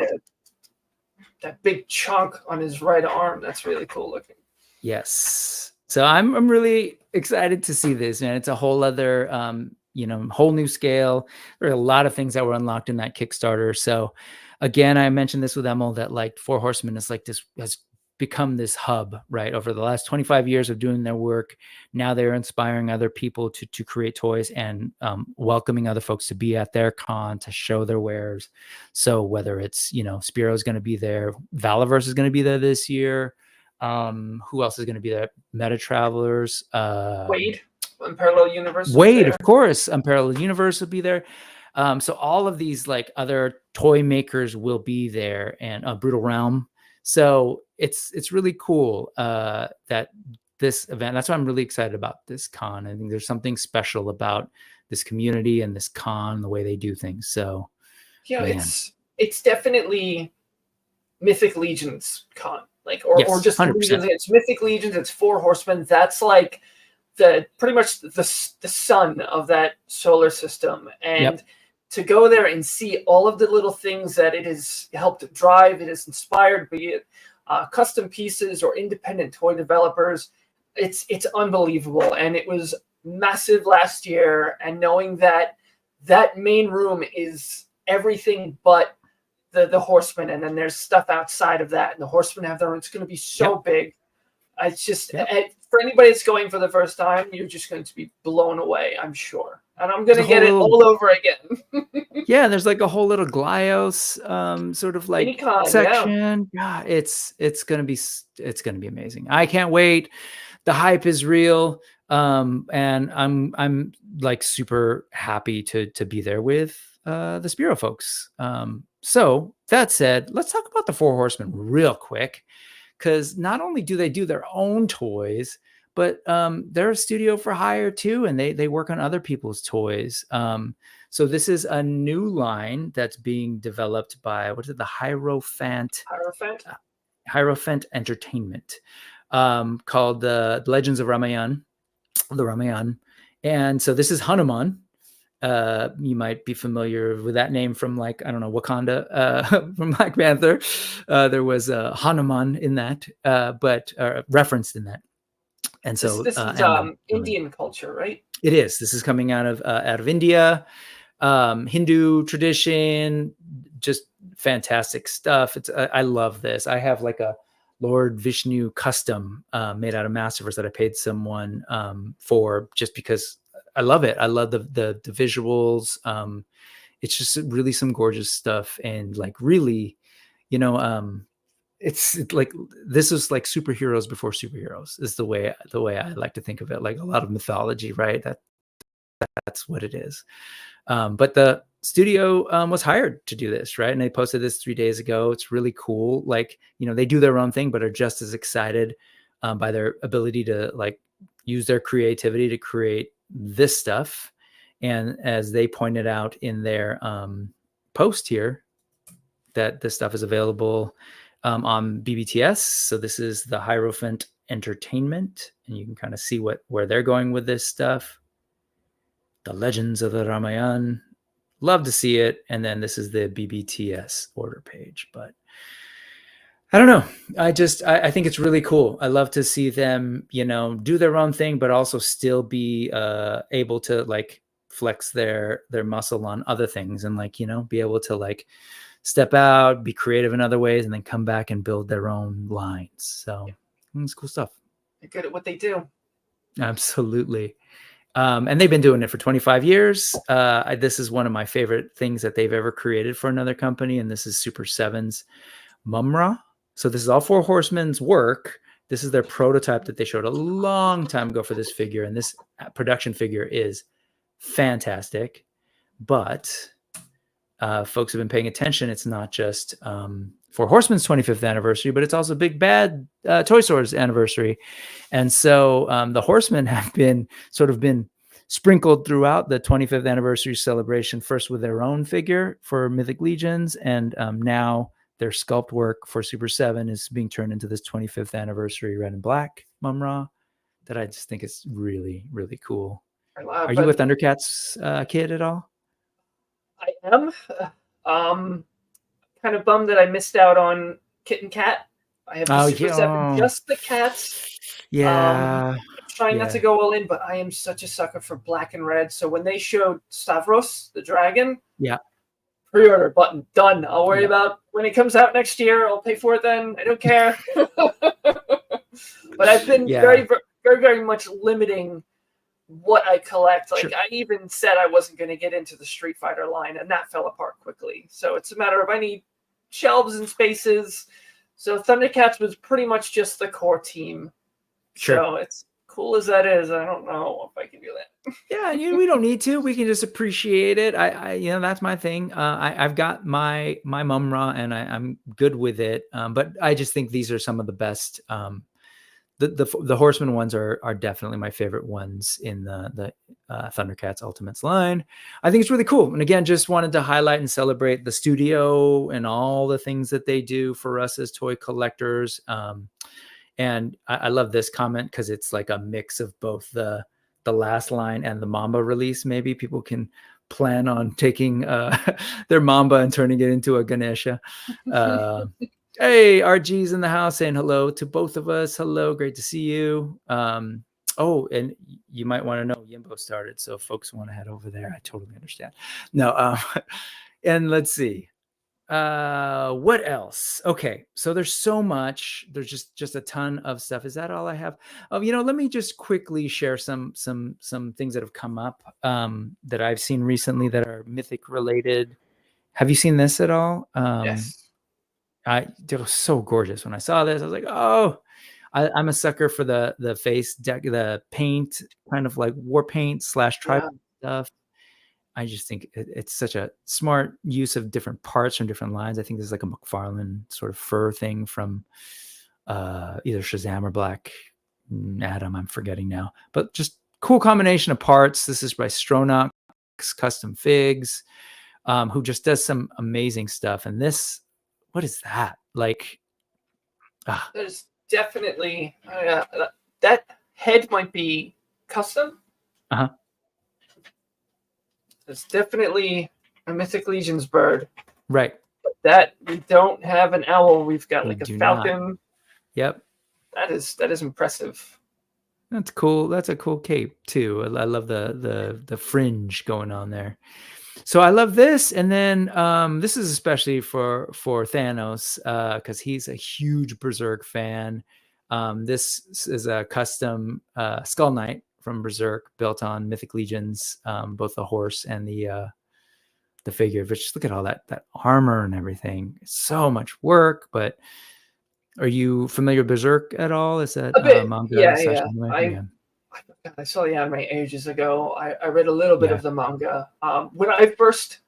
that big chunk on his right arm. That's really cool looking. Yes. So I'm really excited to see this, man. It's a whole other whole new scale. There are a lot of things that were unlocked in that Kickstarter. So again, I mentioned this with Emil that like Four Horsemen is like this has become this hub, right? Over the last 25 years of doing their work. Now they're inspiring other people to create toys and welcoming other folks to be at their con to show their wares. So whether it's, Spiro's going to be there, Valaverse is going to be there this year. Who else is going to be there? Meta Travelers. Wade, Unparalleled Universe. Wade, of course. Unparalleled Universe will be there. So all of these like other toy makers will be there, and Brutal Realm. So it's really cool that this event. That's why I'm really excited about this con. I think there's something special about this community and this con, the way they do things. So yeah, man. it's definitely Mythic Legions Con, like, or just 100%. Legions. It's Mythic Legions. It's Four Horsemen. That's like pretty much the sun of that solar system, and to go there and see all of the little things that it has helped drive, it has inspired, be it custom pieces or independent toy developers. It's unbelievable, and it was massive last year. And knowing that that main room is everything but the Horsemen, and then there's stuff outside of that, and the Horsemen have their own. It's going to be so big. It's just for anybody that's going for the first time, you're just going to be blown away, I'm sure. And I'm going to get it all over again. Yeah, there's like a whole little Glios sort of like section. Yeah, it's going to be amazing. I can't wait. The hype is real. And I'm like super happy to be there with the Spiro folks. So that said, let's talk about the Four Horsemen real quick, because not only do they do their own toys, but they're a studio for hire too, and they work on other people's toys. So this is a new line that's being developed by, what is it, the Hierophant Entertainment, called the Legends of Ramayan, the Ramayan. And so this is Hanuman. You might be familiar with that name from, like, I don't know, Wakanda, from Black Panther. There was Hanuman in that, but referenced in that. And so this is Indian culture, right? It is. This is coming out of India, Hindu tradition, just fantastic stuff. I love this. I have like a Lord Vishnu custom made out of Masterverse that I paid someone for, just because I love it. I love the visuals. It's just really some gorgeous stuff, and like really, it's like, this is like superheroes before superheroes is the way I like to think of it. Like a lot of mythology, right? That's what it is. But the studio was hired to do this, right? And they posted this 3 days ago. It's really cool. Like, they do their own thing, but are just as excited by their ability to like use their creativity to create this stuff. And as they pointed out in their post here, that this stuff is available on BBTS. So this is the Hierophant Entertainment, and you can kind of see where they're going with this stuff. The Legends of the Ramayan. Love to see it. And then this is the BBTS order page. But I don't know. I think it's really cool. I love to see them, do their own thing, but also still be able to like flex their muscle on other things, and like, be able to like step out, be creative in other ways, and then come back and build their own lines. So it's cool stuff. They're good at what they do. Absolutely. And they've been doing it for 25 years. This is one of my favorite things that they've ever created for another company. And this is Super 7's Mumra. So this is all Four Horsemen's work. This is their prototype that they showed a long time ago for this figure. And this production figure is fantastic. But folks have been paying attention. It's not just Four Horsemen's 25th anniversary, but it's also Big Bad Toy Store's anniversary. And so the Horsemen have been sprinkled throughout the 25th anniversary celebration, first with their own figure for Mythic Legions, and now their sculpt work for Super 7 is being turned into this 25th anniversary red and black Mumra that I just think is really, really cool. Are you a Thundercats kid at all? I am. Kind of bummed that I missed out on Kit and Cat. I have the Super 7, just the cats. Yeah. Trying not to go all in, but I am such a sucker for black and red. So when they showed Stavros, the dragon, pre-order button done. I'll worry about when it comes out next year. I'll pay for it then. I don't care. But I've been very, very, very much limiting what I collect. Like I even said I wasn't going to get into the Street Fighter line, and that fell apart quickly. So it's a matter of I need shelves and spaces. So Thundercats was pretty much just the core team. So it's cool as that is, I don't know if I can do that. Yeah, we don't need to. We can just appreciate it. I that's my thing. I've got my Mumra, and I'm good with it. But I just think these are some of the best the Horsemen ones are definitely my favorite ones in the Thundercats Ultimates line. I think it's really cool. And again, just wanted to highlight and celebrate the studio and all the things that they do for us as toy collectors. And I love this comment because it's like a mix of both the last line and the Mamba release. Maybe people can plan on taking their Mamba and turning it into a Ganesha. Hey, RG's in the house saying hello to both of us. Hello, great to see you. Oh, and you might want to know Yimbo started, so if folks want to head over there, I totally understand. No, and let's see. What else? Okay, so there's so much. There's just a ton of stuff. Is that all I have? Oh, let me just quickly share some things that have come up that I've seen recently that are Mythic related. Have you seen this at all? Yes. It was so gorgeous when I saw this. I was like, oh, I'm a sucker for the face deck, the paint, kind of like war paint / tribal stuff. I just think it's such a smart use of different parts from different lines. I think this is like a McFarlane sort of fur thing from either Shazam or Black Adam. I'm forgetting now, but just cool combination of parts. This is by Stronach Custom Figs, who just does some amazing stuff. And this, what is that? Like, there's definitely that head might be custom. It's definitely a Mythic Legions bird. Right. But that we don't have an owl. We've got like a falcon. Not. Yep. That is impressive. That's cool. That's a cool cape too. I love the fringe going on there. So I love this. And then this is especially for Thanos because he's a huge Berserk fan. This is a custom Skull Knight from Berserk built on Mythic Legions, both the horse and the figure. But just look at all that armor and everything. It's so much work. But are you familiar with Berserk at all? Is that manga? Yeah. I saw the anime ages ago. I read a little bit of the manga. When I first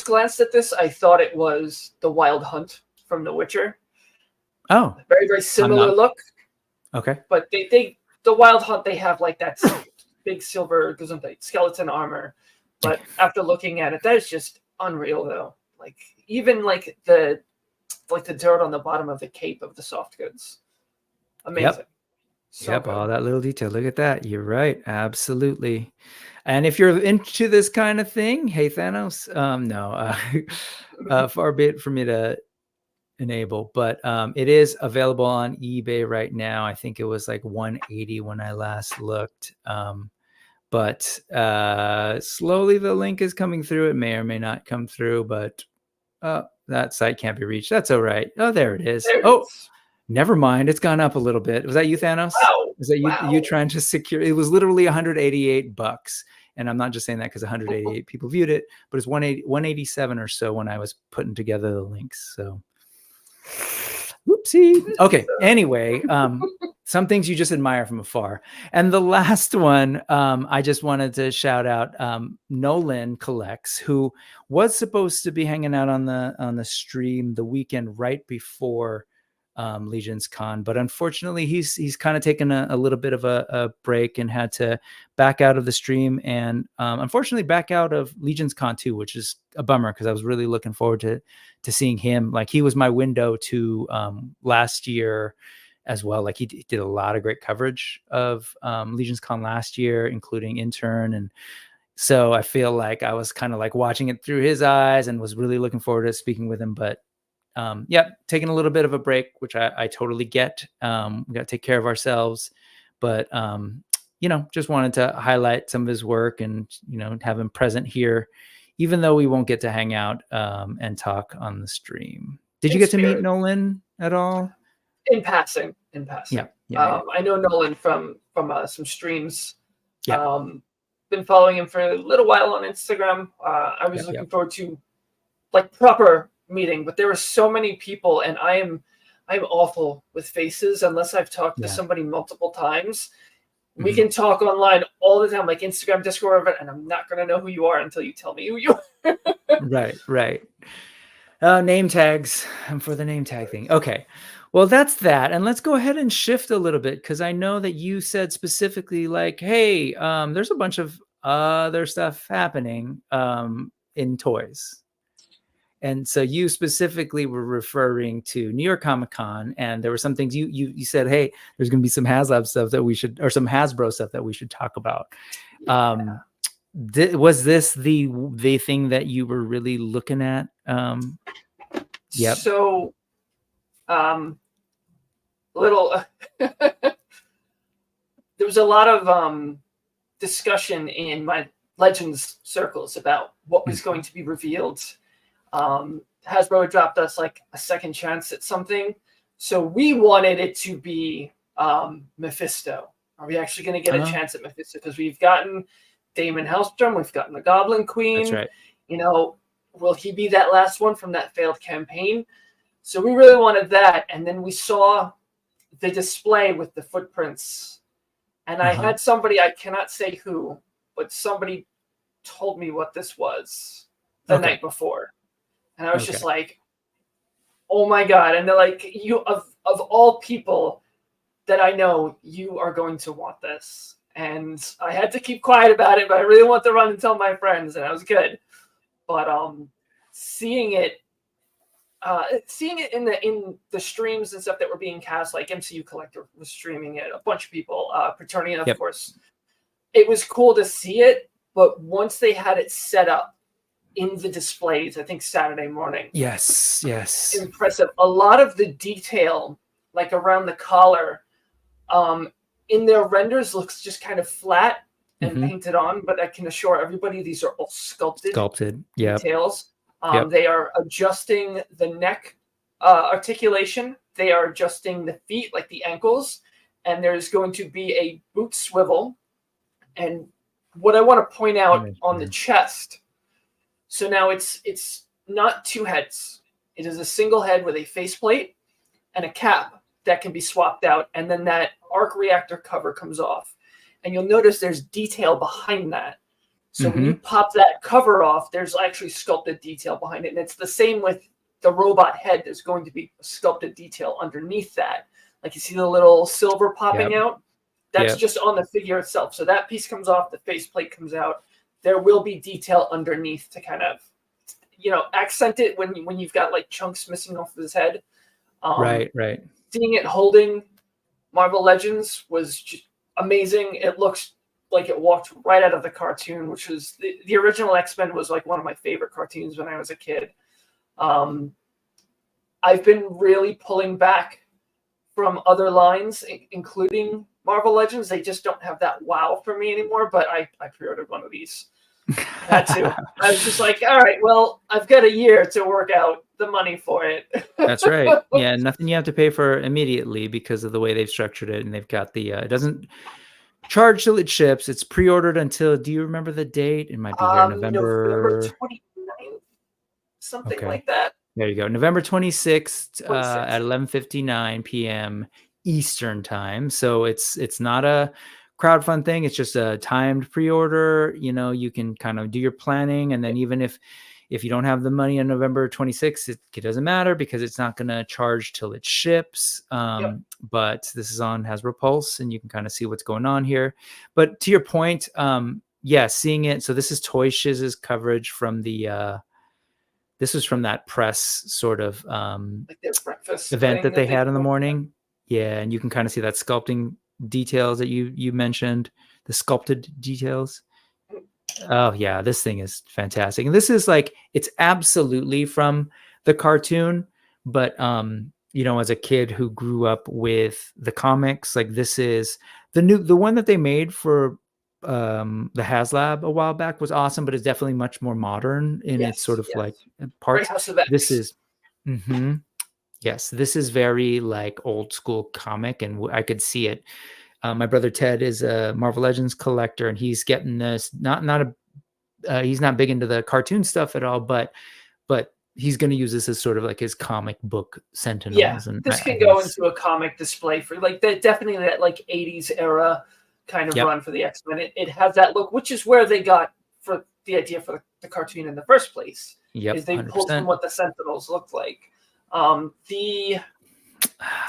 glanced at this, I thought it was the Wild Hunt from The Witcher. Oh, very, very similar look. Okay, but the Wild Hunt, they have like that big silver skeleton armor. But after looking at it, that is just unreal, though. Like even like the dirt on the bottom of the cape of the soft goods, amazing. Yep. All that little detail. Look at that. You're right. Absolutely. And if you're into this kind of thing, hey, Thanos, far be it for me to enable, but it is available on eBay right now. I think it was like $180 when I last looked. But slowly the link is coming through. It may or may not come through, but that site can't be reached. That's all right. Oh, there it is. Never mind. It's gone up a little bit. Was that you, Thanos? Wow. Was that you trying to secure? It was literally $188. And I'm not just saying that because 188 people viewed it, but it's 187 or so when I was putting together the links. So, whoopsie. Okay. Anyway, some things you just admire from afar. And the last one, I just wanted to shout out Nolan Collects, who was supposed to be hanging out on the stream the weekend right before LegionsCon, but unfortunately he's kind of taken a little bit of a break and had to back out of the stream and unfortunately back out of LegionsCon too, which is a bummer because I was really looking forward to seeing him. Like he was my window to last year as well. Like he did a lot of great coverage of LegionsCon last year, including Intern, and so I feel like I was kind of like watching it through his eyes and was really looking forward to speaking with him, but taking a little bit of a break, which I totally get. We got to take care of ourselves, but just wanted to highlight some of his work and, have him present here, even though we won't get to hang out and talk on the stream. Did you get to meet Nolan at all? In passing. Yeah. I know Nolan from some streams. Yeah. Been following him for a little while on Instagram. I was looking forward to like proper meeting, but there were so many people, and I'm awful with faces unless I've talked to somebody multiple times. We can talk online all the time, like Instagram, Discord, and I'm not going to know who you are until you tell me who you are. Right. Name tags. I'm for the name tag thing. Okay. Well, that's that. And let's go ahead and shift a little bit, because I know that you said specifically like, hey, there's a bunch of other stuff happening in toys. And so you specifically were referring to New York Comic Con, and there were some things you said, hey, there's going to be some HasLab stuff that we should, or some Hasbro stuff that we should talk about. Yeah. Was this the thing that you were really looking at? Yep. So, little there was a lot of discussion in my Legends circles about what was going to be revealed. Hasbro had dropped us like a second chance at something, so we wanted it to be Mephisto. Are we actually going to get a chance at Mephisto? Because we've gotten Damon Hellstrom, we've gotten the Goblin Queen. That's right. You know, will he be that last one from that failed campaign? So we really wanted that, and then we saw the display with the footprints, and I had somebody, I cannot say who, but somebody told me what this was the night before, and I was just like, oh my god. And they're like, you of all people that I know, you are going to want this. And I had to keep quiet about it, but I really want to run and tell my friends, and I was good. But seeing it in the streams and stuff that were being cast, like MCU Collector was streaming it, a bunch of people, Paternian, of course. It was cool to see it, but once they had it set up in the displays, I think Saturday morning. Yes. Impressive. A lot of the detail, like around the collar, in their renders looks just kind of flat and painted on, but I can assure everybody these are all sculpted details. They are adjusting the neck articulation. They are adjusting the feet, like the ankles, and there's going to be a boot swivel. And what I want to point out on the chest, so now it's not two heads. It is a single head with a faceplate and a cap that can be swapped out, and then that arc reactor cover comes off. And you'll notice there's detail behind that. So when you pop that cover off, there's actually sculpted detail behind it. And it's the same with the robot head. There's going to be sculpted detail underneath that. Like you see the little silver popping out. That's just on the figure itself. So that piece comes off, the faceplate comes out. There will be detail underneath to kind of, you know, accent it when you've got like chunks missing off of his head. Right. Seeing it holding Marvel Legends was just amazing. It looks like it walked right out of the cartoon, which was the original X-Men was like one of my favorite cartoons when I was a kid. I've been really pulling back from other lines, including Marvel Legends. They just don't have that wow for me anymore, but I pre-ordered one of these. Had to. I was just like, all right, well, I've got a year to work out the money for it. That's right. Yeah, nothing you have to pay for immediately because of the way they've structured it, and they've got the it doesn't charge till it ships. It's pre-ordered until, do you remember the date? It might be here November 29th, something like that. There you go. November 26th at 11:59 p.m. Eastern time. So it's not a crowdfund thing. It's just a timed pre-order. You know, you can kind of do your planning, and then even if you don't have the money on November 26th, it doesn't matter because it's not going to charge till it ships. But this is on Hasbro Pulse, and you can kind of see what's going on here. But to your point, seeing it. So this is Toy Shiz's coverage from the. This was from that press sort of like their breakfast event that they had in the morning. Yeah, and you can kind of see that sculpting details that you mentioned, the sculpted details. Oh yeah, this thing is fantastic. And this is like, it's absolutely from the cartoon, but you know, as a kid who grew up with the comics, like this is the one that they made for the HasLab a while back was awesome, but it's definitely much more modern in its sort of like parts. This is yes, this is very like old school comic, and I could see it. My brother Ted is a Marvel Legends collector, and he's getting this. He's not big into the cartoon stuff at all, but he's going to use this as sort of like his comic book Sentinels. Yeah, and this can go into a comic display for like that. Definitely that like 80s era kind of run for the X-Men. It has that look, which is where they got for the idea for the cartoon in the first place. Is they 100%. Pulled from what the Sentinels looked like. The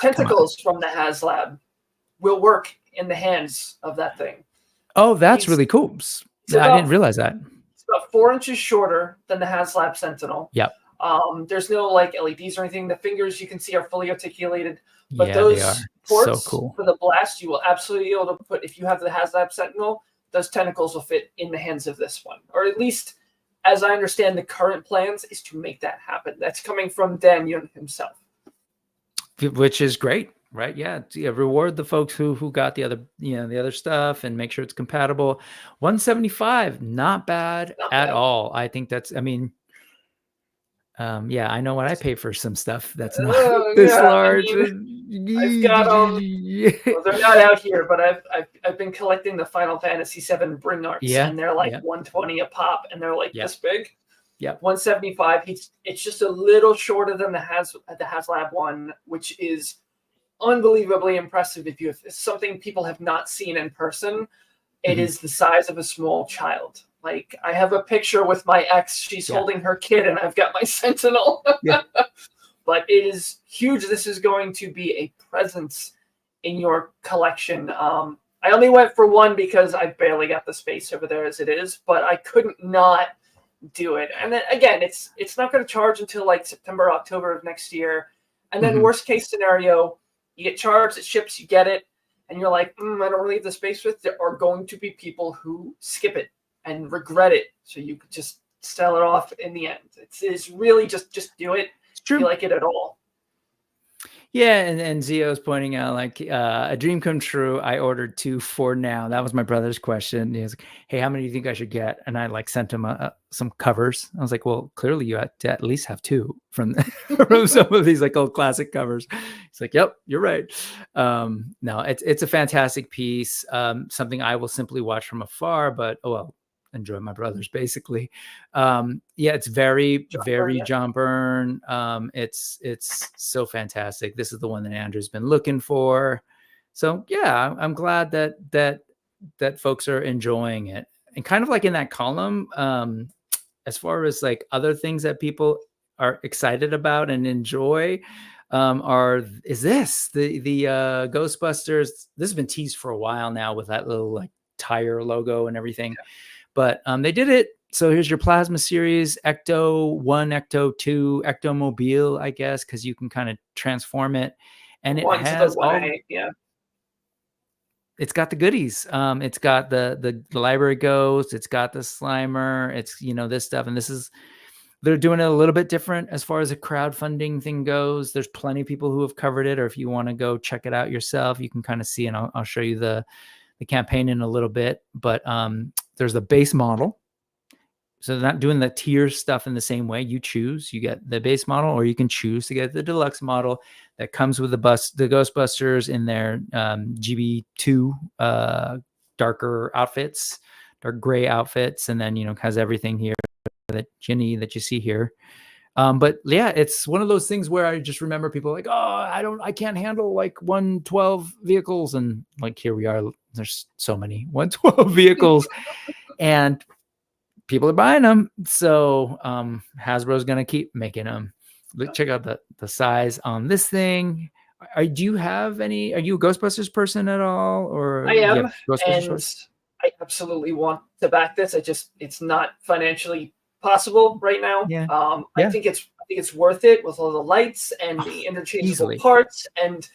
tentacles from the HasLab will work in the hands of that thing. Oh, that's really cool. I didn't realize that. It's about 4 inches shorter than the HasLab Sentinel. Yep. There's no like LEDs or anything. The fingers you can see are fully articulated, but Yeah, those they are. ports So cool. for the blast, you will absolutely be able to put, if you have the HasLab Sentinel, those tentacles will fit in the hands of this one. Or at least, as I understand, the current plans is to make that happen. That's coming from Dan Yun himself. Which is great, right? Yeah. Reward the folks who got the other, the other stuff, and make sure it's compatible. 175, not bad at all. I think that's, I mean, yeah, I know what I pay for some stuff that's not this large. I mean, I've got well, they're not out here, but I've been collecting the Final Fantasy VII Bring Arts, and they're like 120 a pop, and they're like this big. Yeah, 175. It's just a little shorter than the HasLab one, which is unbelievably impressive. If it's something people have not seen in person, it is the size of a small child. Like, I have a picture with my ex. She's holding her kid, and I've got my Sentinel. But it is huge. This is going to be a presence in your collection. I only went for one because I barely got the space over there as it is, but I couldn't not do it. And then again, it's not going to charge until like September, October of next year. And then worst case scenario, you get charged, it ships, you get it, and you're like, I don't really have the space with. There are going to be people who skip it and regret it. So you could just sell it off in the end. It's really just do it. It's true. If you like it at all. Yeah, and Zio's pointing out, like, a dream come true. I ordered 2 for now. That was my brother's question. He was like, hey, how many do you think I should get? And I like sent him some covers. I was like, well, clearly you had to at least have 2 from some of these like old classic covers. He's like, yep, you're right. No, it's a fantastic piece. Something I will simply watch from afar, but enjoy my brothers basically. It's very John Byrne. It's so fantastic. This is the one that Andrew's been looking for. So yeah, I'm glad that folks are enjoying it. And kind of like in that column, as far as like other things that people are excited about and enjoy, is this the Ghostbusters. This has been teased for a while now with that little like tire logo and everything. But they did it. So here's your plasma series, Ecto 1, Ecto 2, Ectomobile, I guess, because you can kind of transform it. And it has it's got the goodies. It's got the library ghost. It's got the Slimer. It's, this stuff. And they're doing it a little bit different as far as a crowdfunding thing goes. There's plenty of people who have covered it. Or if you want to go check it out yourself, you can kind of see, and I'll show you the campaign in a little bit. But there's the base model. So they're not doing the tier stuff in the same way. You choose, you get the base model, or you can choose to get the deluxe model that comes with the Ghostbusters in their GB2 darker outfits, dark gray outfits. And then, has everything here that you see here. But yeah, it's one of those things where I just remember people like, I can't handle like 112 vehicles. And like, here we are, there's so many 112 vehicles and people are buying them. So Hasbro's going to keep making them. Check out the size on this thing. Do you have any, are you a Ghostbusters person at all? Or I am, and I absolutely want to back this. It's not financially possible right now. I think it's worth it with all the lights and the interchangeable parts. And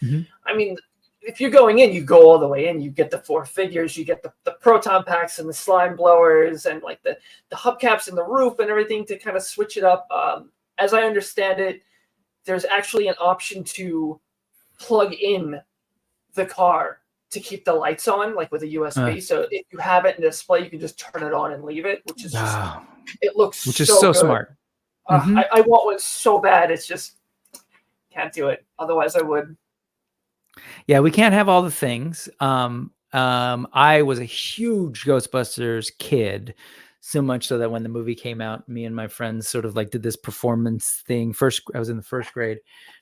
I mean, if you're going in, you go all the way in. You get the 4 figures, you get the proton packs and the slime blowers and like the hubcaps and the roof and everything to kind of switch it up. As I understand it, there's actually an option to plug in the car to keep the lights on, like with a USB. So if you have it in display, you can just turn it on and leave it, which is it looks which is so good. Smart. I want one so bad. It's just can't do it. Otherwise, I would. Yeah, we can't have all the things. I was a huge Ghostbusters kid, so much so that when the movie came out, me and my friends sort of like did this performance thing. I was in the 1st grade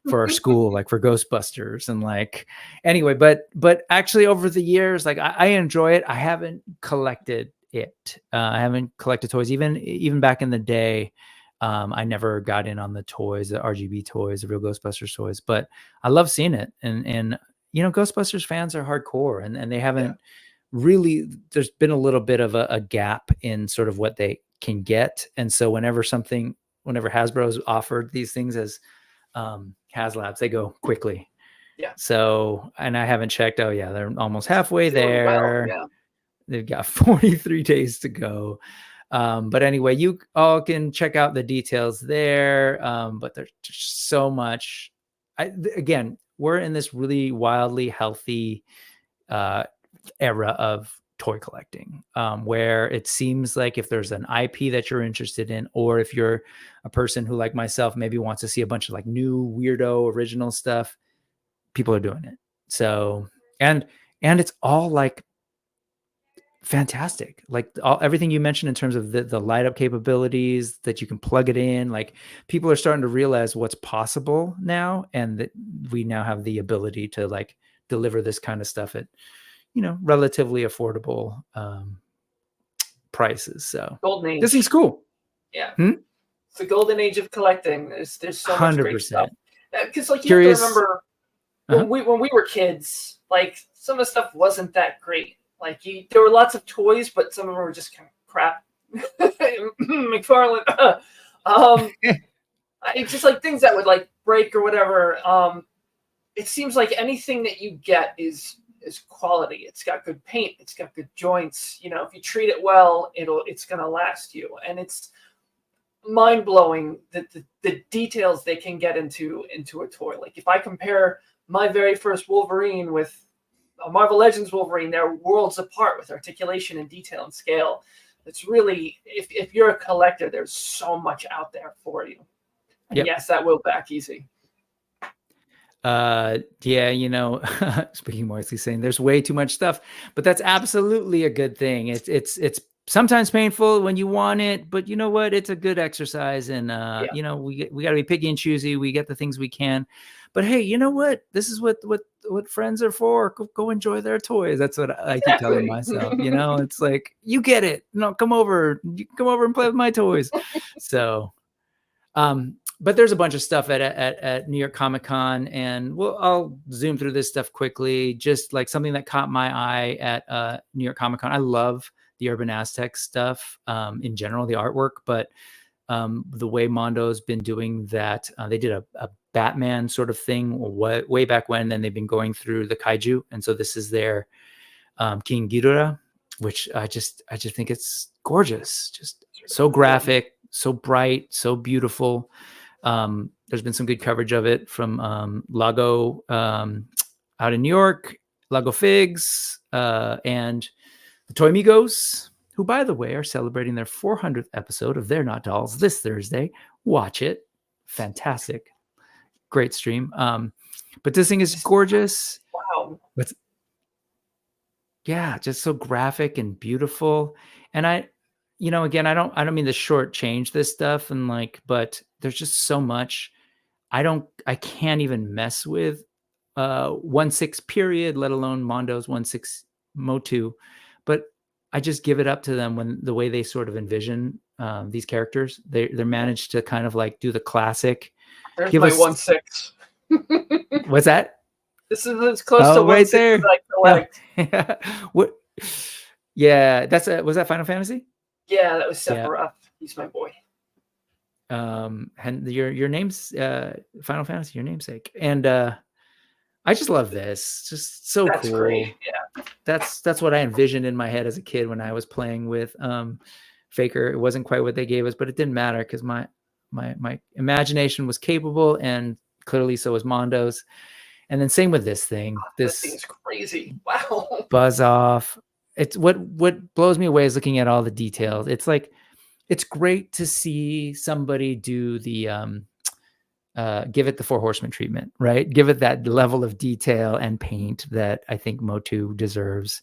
for our school, like for Ghostbusters, and like anyway. But actually, over the years, like I enjoy it. I haven't collected it. I haven't collected toys even back in the day. I never got in on the toys, the RGB toys, the real Ghostbusters toys, but I love seeing it. And you know, Ghostbusters fans are hardcore, and they haven't really. There's been a little bit of a gap in sort of what they can get, and so whenever Hasbro's offered these things as HasLabs, they go quickly. Yeah. So, and I haven't checked. Oh yeah, they're almost halfway there. Well, yeah. They've got 43 days to go. But anyway, you all can check out the details there. But there's just so much. Again, we're in this really wildly healthy era of toy collecting, where it seems like if there's an IP that you're interested in, or if you're a person who, like myself, maybe wants to see a bunch of like new weirdo original stuff, people are doing it. So, and it's all like fantastic. Like everything you mentioned in terms of the light up capabilities that you can plug it in, like people are starting to realize what's possible now, and that we now have the ability to like deliver this kind of stuff at, you know, relatively affordable prices. So Golden age. This thing's cool. Yeah. It's the golden age of collecting. There's so much 100%. great stuff. Because like you Curious. have to remember when we were kids, like some of the stuff wasn't that great. Like there were lots of toys, but some of them were just kind of crap. McFarlane. It's just like things that would like break or whatever. It seems like anything that you get is quality. It's got good paint. It's got good joints. You know, if you treat it well, it's gonna last you. And it's mind blowing the details they can get into a toy. Like if I compare my very first Wolverine with a Marvel Legends Wolverine, they're worlds apart with articulation and detail and scale. It's really, if you're a collector, there's so much out there for you. And yes, that will back easy. Yeah, you know, speaking Morrissey saying there's way too much stuff, but that's absolutely a good thing. It's sometimes painful when you want it, but you know what? It's a good exercise, and you know, we got to be picky and choosy. We get the things we can, but hey, you know what? This is what friends are for. Go enjoy their toys. That's what I keep telling myself. You know, it's like, you get it. No, come over. You come over and play with my toys. So, but there's a bunch of stuff at New York Comic Con, and I'll zoom through this stuff quickly. Just like something that caught my eye at New York Comic Con. I love the Urban Aztec stuff in general, the artwork, but the way Mondo's been doing that, they did a Batman sort of thing way back when, then they've been going through the kaiju, and so this is their King Ghidorah, which I just think it's gorgeous, just so graphic, so bright, so beautiful. There's been some good coverage of it from Lago out in New York, Lago Figs, and the Toy Migos, who, by the way, are celebrating their 400th episode of They're Not Dolls this Thursday. Watch it. Fantastic. Great stream. But this thing is gorgeous. Wow. Yeah, just so graphic and beautiful. And you know, again, I don't mean to shortchange this stuff, and like, but there's just so much I can't even mess with 1/6 period, let alone Mondo's 1/6 Motu. But I just give it up to them when the way they sort of envision these characters. They're managed to kind of like do the classic. There's my 1/6. What's that? This is as close to right 1/6 there. as I collect. Yeah. What? Yeah, was that Final Fantasy? Yeah, that was Sephiroth. He's my boy. And your name's Final Fantasy, your namesake, and I just love this. Just so That's cool. Great. Yeah, that's what I envisioned in my head as a kid when I was playing with Faker. It wasn't quite what they gave us, but it didn't matter because my imagination was capable, and clearly so was Mondo's. And then same with this thing. This thing's crazy. Wow. Buzz off. It's what blows me away is looking at all the details. It's like, it's great to see somebody do the give it the 4 Horsemen treatment, right? Give it that level of detail and paint that I think Motu deserves.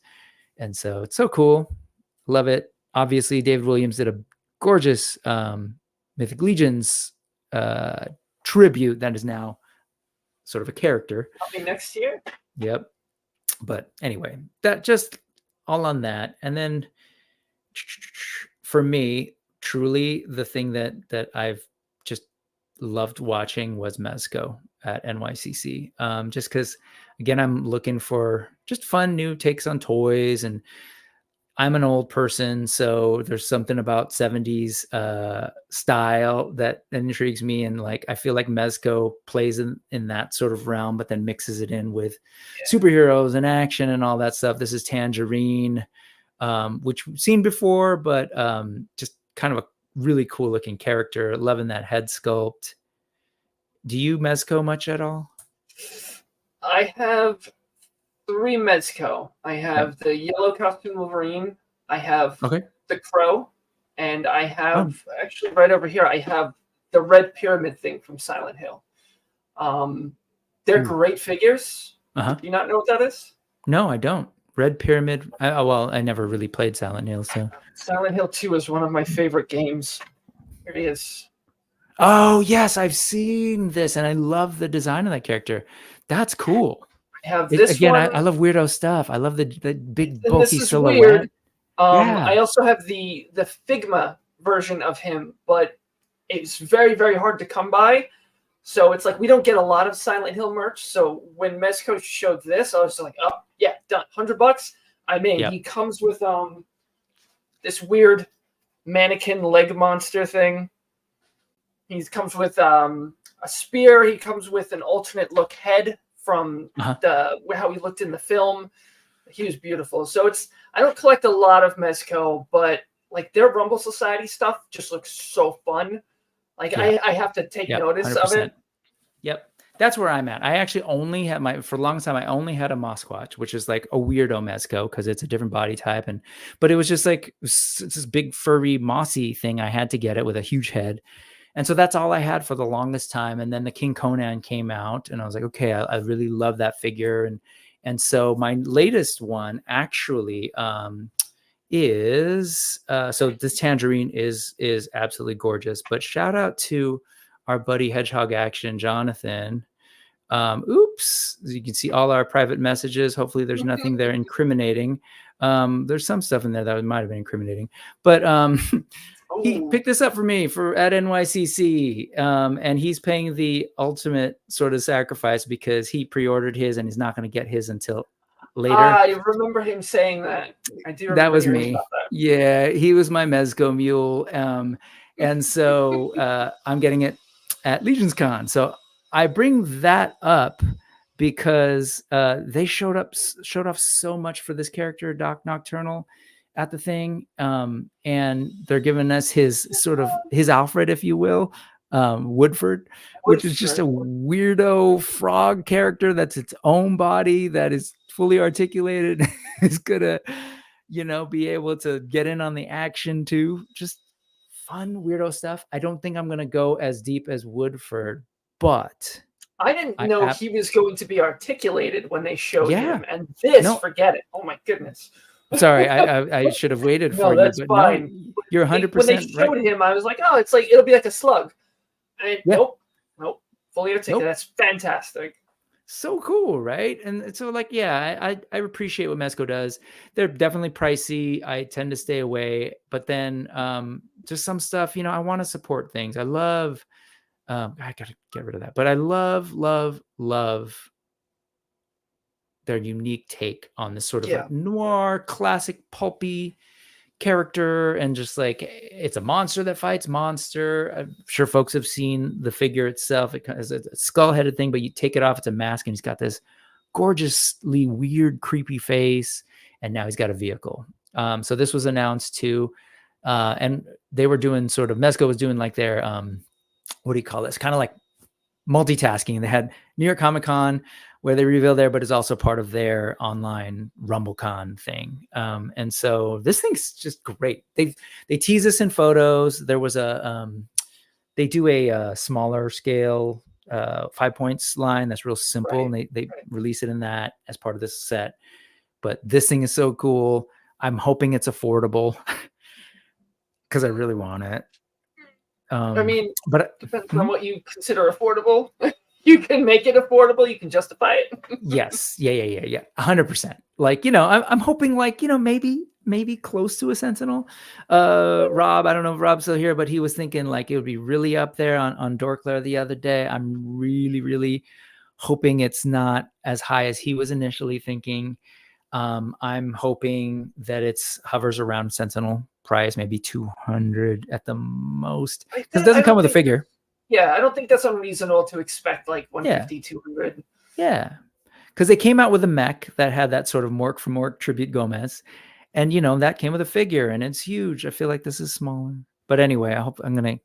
And so it's so cool. Love it. Obviously, David Williams did a gorgeous Mythic Legions tribute that is now sort of a character. Coming next year. Yep. But anyway, that just all on that. And then for me, truly the thing that I've just loved watching was Mezco at NYCC. Just because, again, I'm looking for just fun new takes on toys, and I'm an old person, so there's something about 70s style that intrigues me. And like, I feel like Mezco plays in that sort of realm, but then mixes it in with superheroes and action and all that stuff. This is Tangerine, which we've seen before, but just kind of a really cool looking character. Loving that head sculpt. Do you Mezco much at all? I have 3 Mezco. I have the yellow costume Wolverine. I have the Crow, and I have actually right over here. I have the red pyramid thing from Silent Hill. They're great figures. Do you not know what that is? No, I don't. Red Pyramid. Well, I never really played Silent Hill, so Silent Hill 2 is one of my favorite games. Here he is. Oh yes, I've seen this, and I love the design of that character. That's cool. I have this again. one. I love weirdo stuff. I love the big bulky this is silhouette. Weird. I also have the Figma version of him, but it's very, very hard to come by. So it's like we don't get a lot of Silent Hill merch. So when Mezco showed this, I was like, oh yeah, done. $100. I'm in. He comes with this weird mannequin leg monster thing. He comes with a spear. He comes with an alternate look head from how he looked in the film. He was beautiful. So I don't collect a lot of Mezco, but like their Rumble Society stuff just looks so fun. Like I have to take notice 100%. Of it. Yep. That's where I'm at. I actually only had for a long time, I only had a Mosquatch, which is like a weirdo Mezco because it's a different body type. But it was just like, it's this big furry mossy thing. I had to get it with a huge head. And so that's all I had for the longest time. And then the King Conan came out, and I was like, okay, I really love that figure. And so my latest one actually is so this Tangerine is absolutely gorgeous. But shout out to our buddy Hedgehog Action, Jonathan. Oops, as you can see all our private messages. Hopefully there's nothing there incriminating. There's some stuff in there that might have been incriminating, but he picked this up for me at NYCC, and he's paying the ultimate sort of sacrifice because he pre-ordered his and he's not going to get his until later. I remember him saying that. I do. Remember that was me. That. Yeah, he was my Mezco mule, and so I'm getting it at LegionsCon. So I bring that up because they showed off so much for this character, Doc Nocturnal, at the thing, and they're giving us his Alfred, if you will, Woodford, which is just a weirdo frog character that's its own body that is fully articulated. Is gonna, be able to get in on the action too. Just fun weirdo stuff. I don't think I'm gonna go as deep as Woodford, but I didn't know he was going to be articulated when they showed him, and this, forget it. Oh my goodness. Sorry, I should have waited for you. That's fine. No, you're 100% when they showed him, I was like, oh, it'll be like a slug. And nope, fully articulated. That's fantastic. So cool, right? And so like, I appreciate what Mezco does. They're definitely pricey. I tend to stay away, but then just some stuff, I want to support things. I love, I gotta get rid of that, but I love their unique take on this sort of like noir, classic, pulpy character, and just like it's a monster that fights monster. I'm sure folks have seen the figure itself. It has a skull-headed thing, but you take it off, it's a mask, and he's got this gorgeously weird, creepy face, and now he's got a vehicle. So this was announced too, and they were doing Mezco was doing like their what do you call this? Kind of like multitasking. They had New York Comic Con where they reveal there, but it's also part of their online RumbleCon thing. And so this thing's just great. They tease us in photos. There was they do a smaller scale 5 points line that's real simple, and they release it in that as part of this set. But this thing is so cool. I'm hoping it's affordable because I really want it. I mean, but depends on what you consider affordable. You can make it affordable. You can justify it. Yes. Yeah. 100%. Like, I'm hoping like, maybe maybe close to a Sentinel. Rob, I don't know if Rob's still here, but he was thinking like it would be really up there on Dorkler the other day. I'm really, really hoping it's not as high as he was initially thinking. I'm hoping that it's hovers around Sentinel price, maybe 200 at the most, because it doesn't come with a figure. Yeah, I don't think that's unreasonable to expect like 150, 200. Yeah, because they came out with a mech that had that sort of Mork for Mork tribute Gomez, and you know that came with a figure, and it's huge. I feel like this is smaller, but anyway, I hope I'm gonna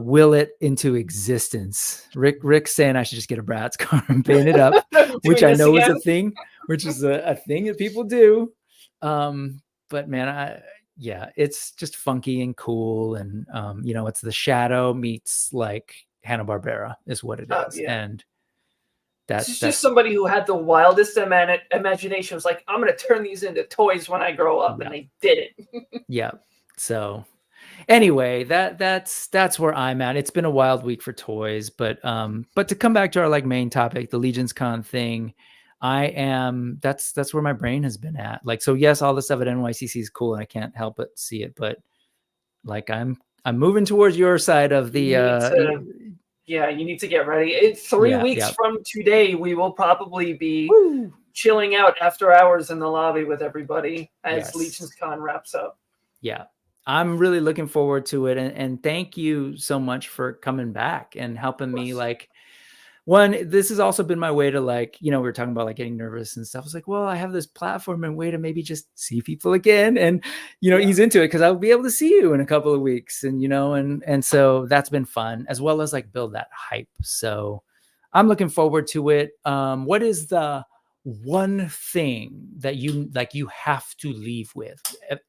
will it into existence. Rick's saying I should just get a Bratz car and paint it up, which I know is a thing, which is a thing that people do. But man, yeah, it's just funky and cool, and you know, it's the Shadow meets like Hanna-Barbera is what it is, and that's just somebody who had the wildest imagination. Was like, I'm going to turn these into toys when I grow up, and they did it. Yeah. So anyway, that's where I'm at. It's been a wild week for toys, but to come back to our like main topic, the LegionsCon thing. That's where my brain has been at. Like, so yes, all the stuff at NYCC is cool and I can't help but see it, but like I'm moving towards your side of the you need to get ready. In 3 weeks from today, we will probably be chilling out after hours in the lobby with everybody as LegionsCon wraps up. Yeah. I'm really looking forward to it. And thank you so much for coming back and helping me like, one, this has also been my way to like, you know, we were talking about like getting nervous and stuff. I was like, well, I have this platform and way to maybe just see people again and, you know, ease into it because I'll be able to see you in a couple of weeks and, you know, and so that's been fun as well as like build that hype. So I'm looking forward to it. What is the one thing that you have to leave with?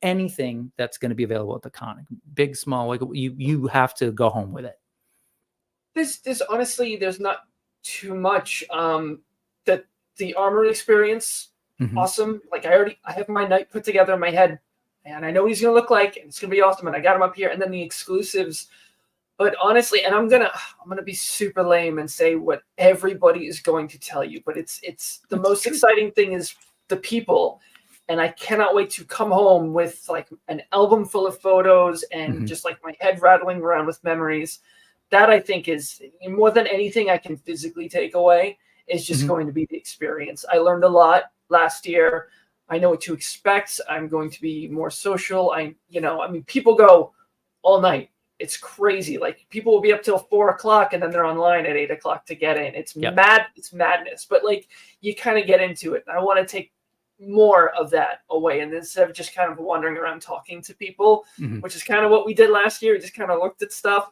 Anything that's going to be available at the con, big, small, like you have to go home with it. This honestly, there's not too much. That the armor experience, awesome. Like I have my knight put together in my head, and I know what he's gonna look like, and it's gonna be awesome. And I got him up here, and then the exclusives. But honestly, and I'm gonna be super lame and say what everybody is going to tell you, but it's the most exciting thing is the people, and I cannot wait to come home with like an album full of photos and just like my head rattling around with memories. That I think is more than anything I can physically take away is just going to be the experience. I learned a lot last year. I know what to expect. I'm going to be more social. People go all night. It's crazy. Like people will be up till 4 o'clock and then they're online at 8 o'clock to get in. It's mad. It's madness. But like you kind of get into it. I want to take more of that away. And instead of just kind of wandering around talking to people, which is kind of what we did last year. We just kind of looked at stuff.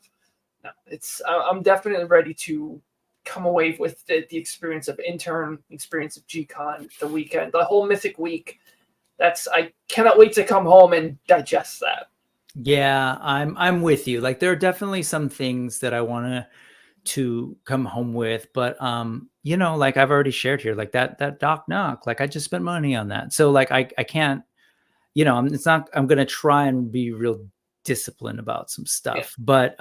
No, I'm definitely ready to come away with the experience of intern, experience of G-Con, the weekend, the whole Mythic week. I cannot wait to come home and digest that. Yeah, I'm with you. Like there are definitely some things that I want to come home with, but you know, like I've already shared here, like that Doc Knock, like I just spent money on that. So like I can't, you know, I'm going to try and be real disciplined about some stuff, but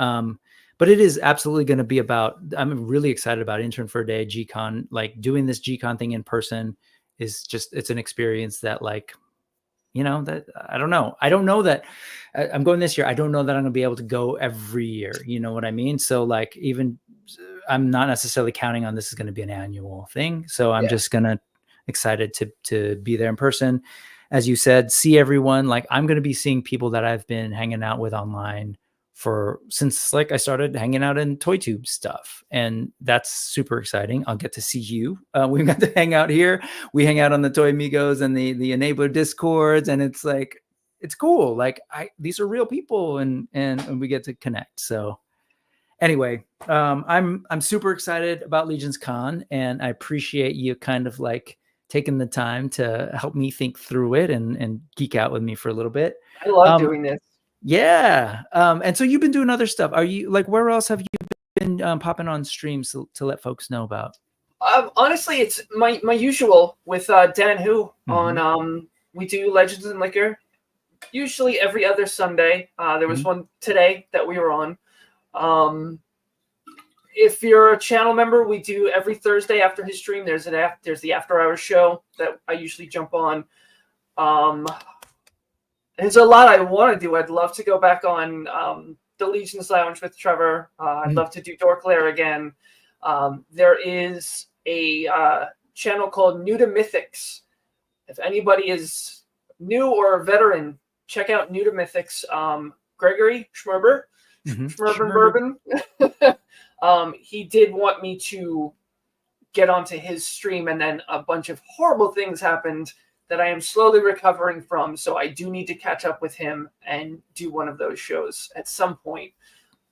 it is absolutely going to be about, I'm really excited about Intern for a Day, G-Con, like doing this G-Con thing in person is just, it's an experience that like, you know, that I don't know that I'm going this year. I don't know that I'm gonna be able to go every year. You know what I mean? So like, even I'm not necessarily counting on this is going to be an annual thing. So I'm just excited to be there in person. As you said, see everyone. Like I'm going to be seeing people that I've been hanging out with online since like I started hanging out in Toy Tube stuff, and that's super exciting. I'll get to see you. We got to hang out here. We hang out on the Toy Amigos and the Enabler Discords, and it's like it's cool. Like these are real people, and we get to connect. So anyway, I'm super excited about LegionsCon, and I appreciate you kind of like taking the time to help me think through it and geek out with me for a little bit. I love doing this. Yeah. And so you've been doing other stuff. Are you like, where else have you been popping on streams to let folks know about? Honestly, it's my usual with Dan Who on, we do Legends and Liquor usually every other Sunday. There was one today that we were on. If you're a channel member, we do every Thursday after his stream. There's the after hours show that I usually jump on. There's a lot I want to do. I'd love to go back on the Legions Lounge with Trevor. I'd love to do Dork Lair again. There is a channel called N.E.W.S. If anybody is new or a veteran, check out N.E.W.S. Gregory Schmerber. Bourbon. He did want me to get onto his stream, and then a bunch of horrible things happened that I am slowly recovering from. So I do need to catch up with him and do one of those shows at some point.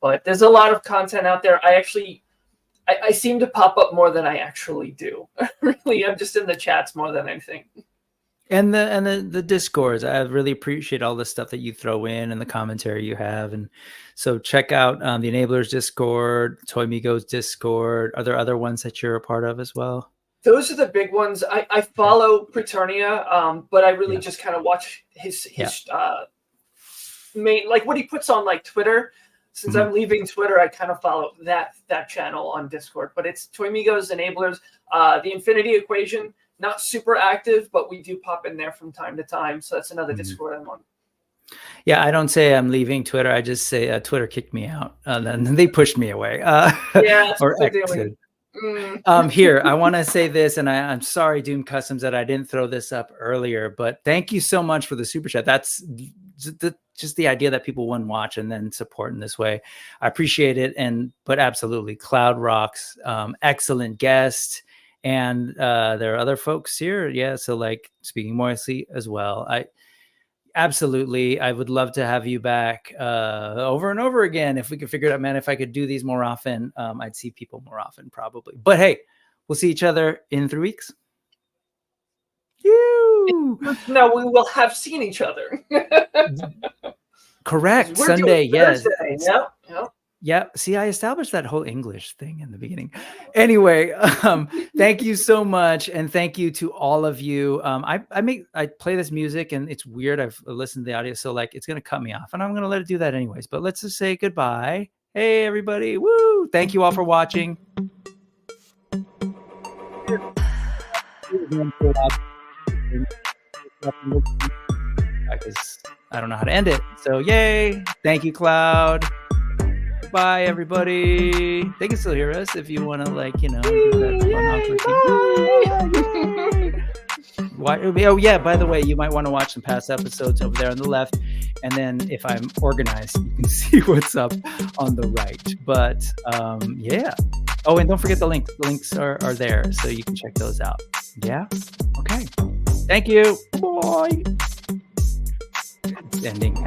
But there's a lot of content out there. I seem to pop up more than I actually do. Really, I'm just in the chats more than anything. And the Discords, I really appreciate all the stuff that you throw in and the commentary you have. And so check out the Enablers Discord, Toy Migos Discord. Are there other ones that you're a part of as well? Those are the big ones. I follow Preternia, but I really just kind of watch his main, like what he puts on like Twitter. Since I'm leaving Twitter, I kind of follow that channel on Discord. But it's Toy Migos, Enablers, the Infinity Equation. Not super active, but we do pop in there from time to time. So that's another Discord I'm on. Yeah, I don't say I'm leaving Twitter. I just say Twitter kicked me out. Then they pushed me away. Or exited. Here, I want to say this, and I'm sorry, Doom Customs, that I didn't throw this up earlier, but thank you so much for the super chat. That's just the idea that people want to watch and then support in this way. I appreciate it. But absolutely, Cloud rocks. Excellent guest. And there are other folks here. Yeah. So like Speaking Moistly as well. I would love to have you back over and over again. If we could figure it out, man, if I could do these more often, I'd see people more often probably. But hey, we'll see each other in 3 weeks. No, we will have seen each other. Correct. Sunday. Yes. Yep. Yeah. See, I established that whole English thing in the beginning. Anyway, thank you so much. And thank you to all of you. I play this music and it's weird. I've listened to the audio. So like, it's going to cut me off and I'm going to let it do that anyways, but let's just say goodbye. Hey, everybody. Woo. Thank you all for watching. Because I don't know how to end it. So yay. Thank you, Cloud. Bye, everybody. They can still hear us if you want to, like, do that Oh, yeah, by the way, you might want to watch some past episodes over there on the left. And then if I'm organized, you can see what's up on the right. But, yeah. Oh, and don't forget the links. The links are there, so you can check those out. Yeah? Okay. Thank you. Bye. It's ending.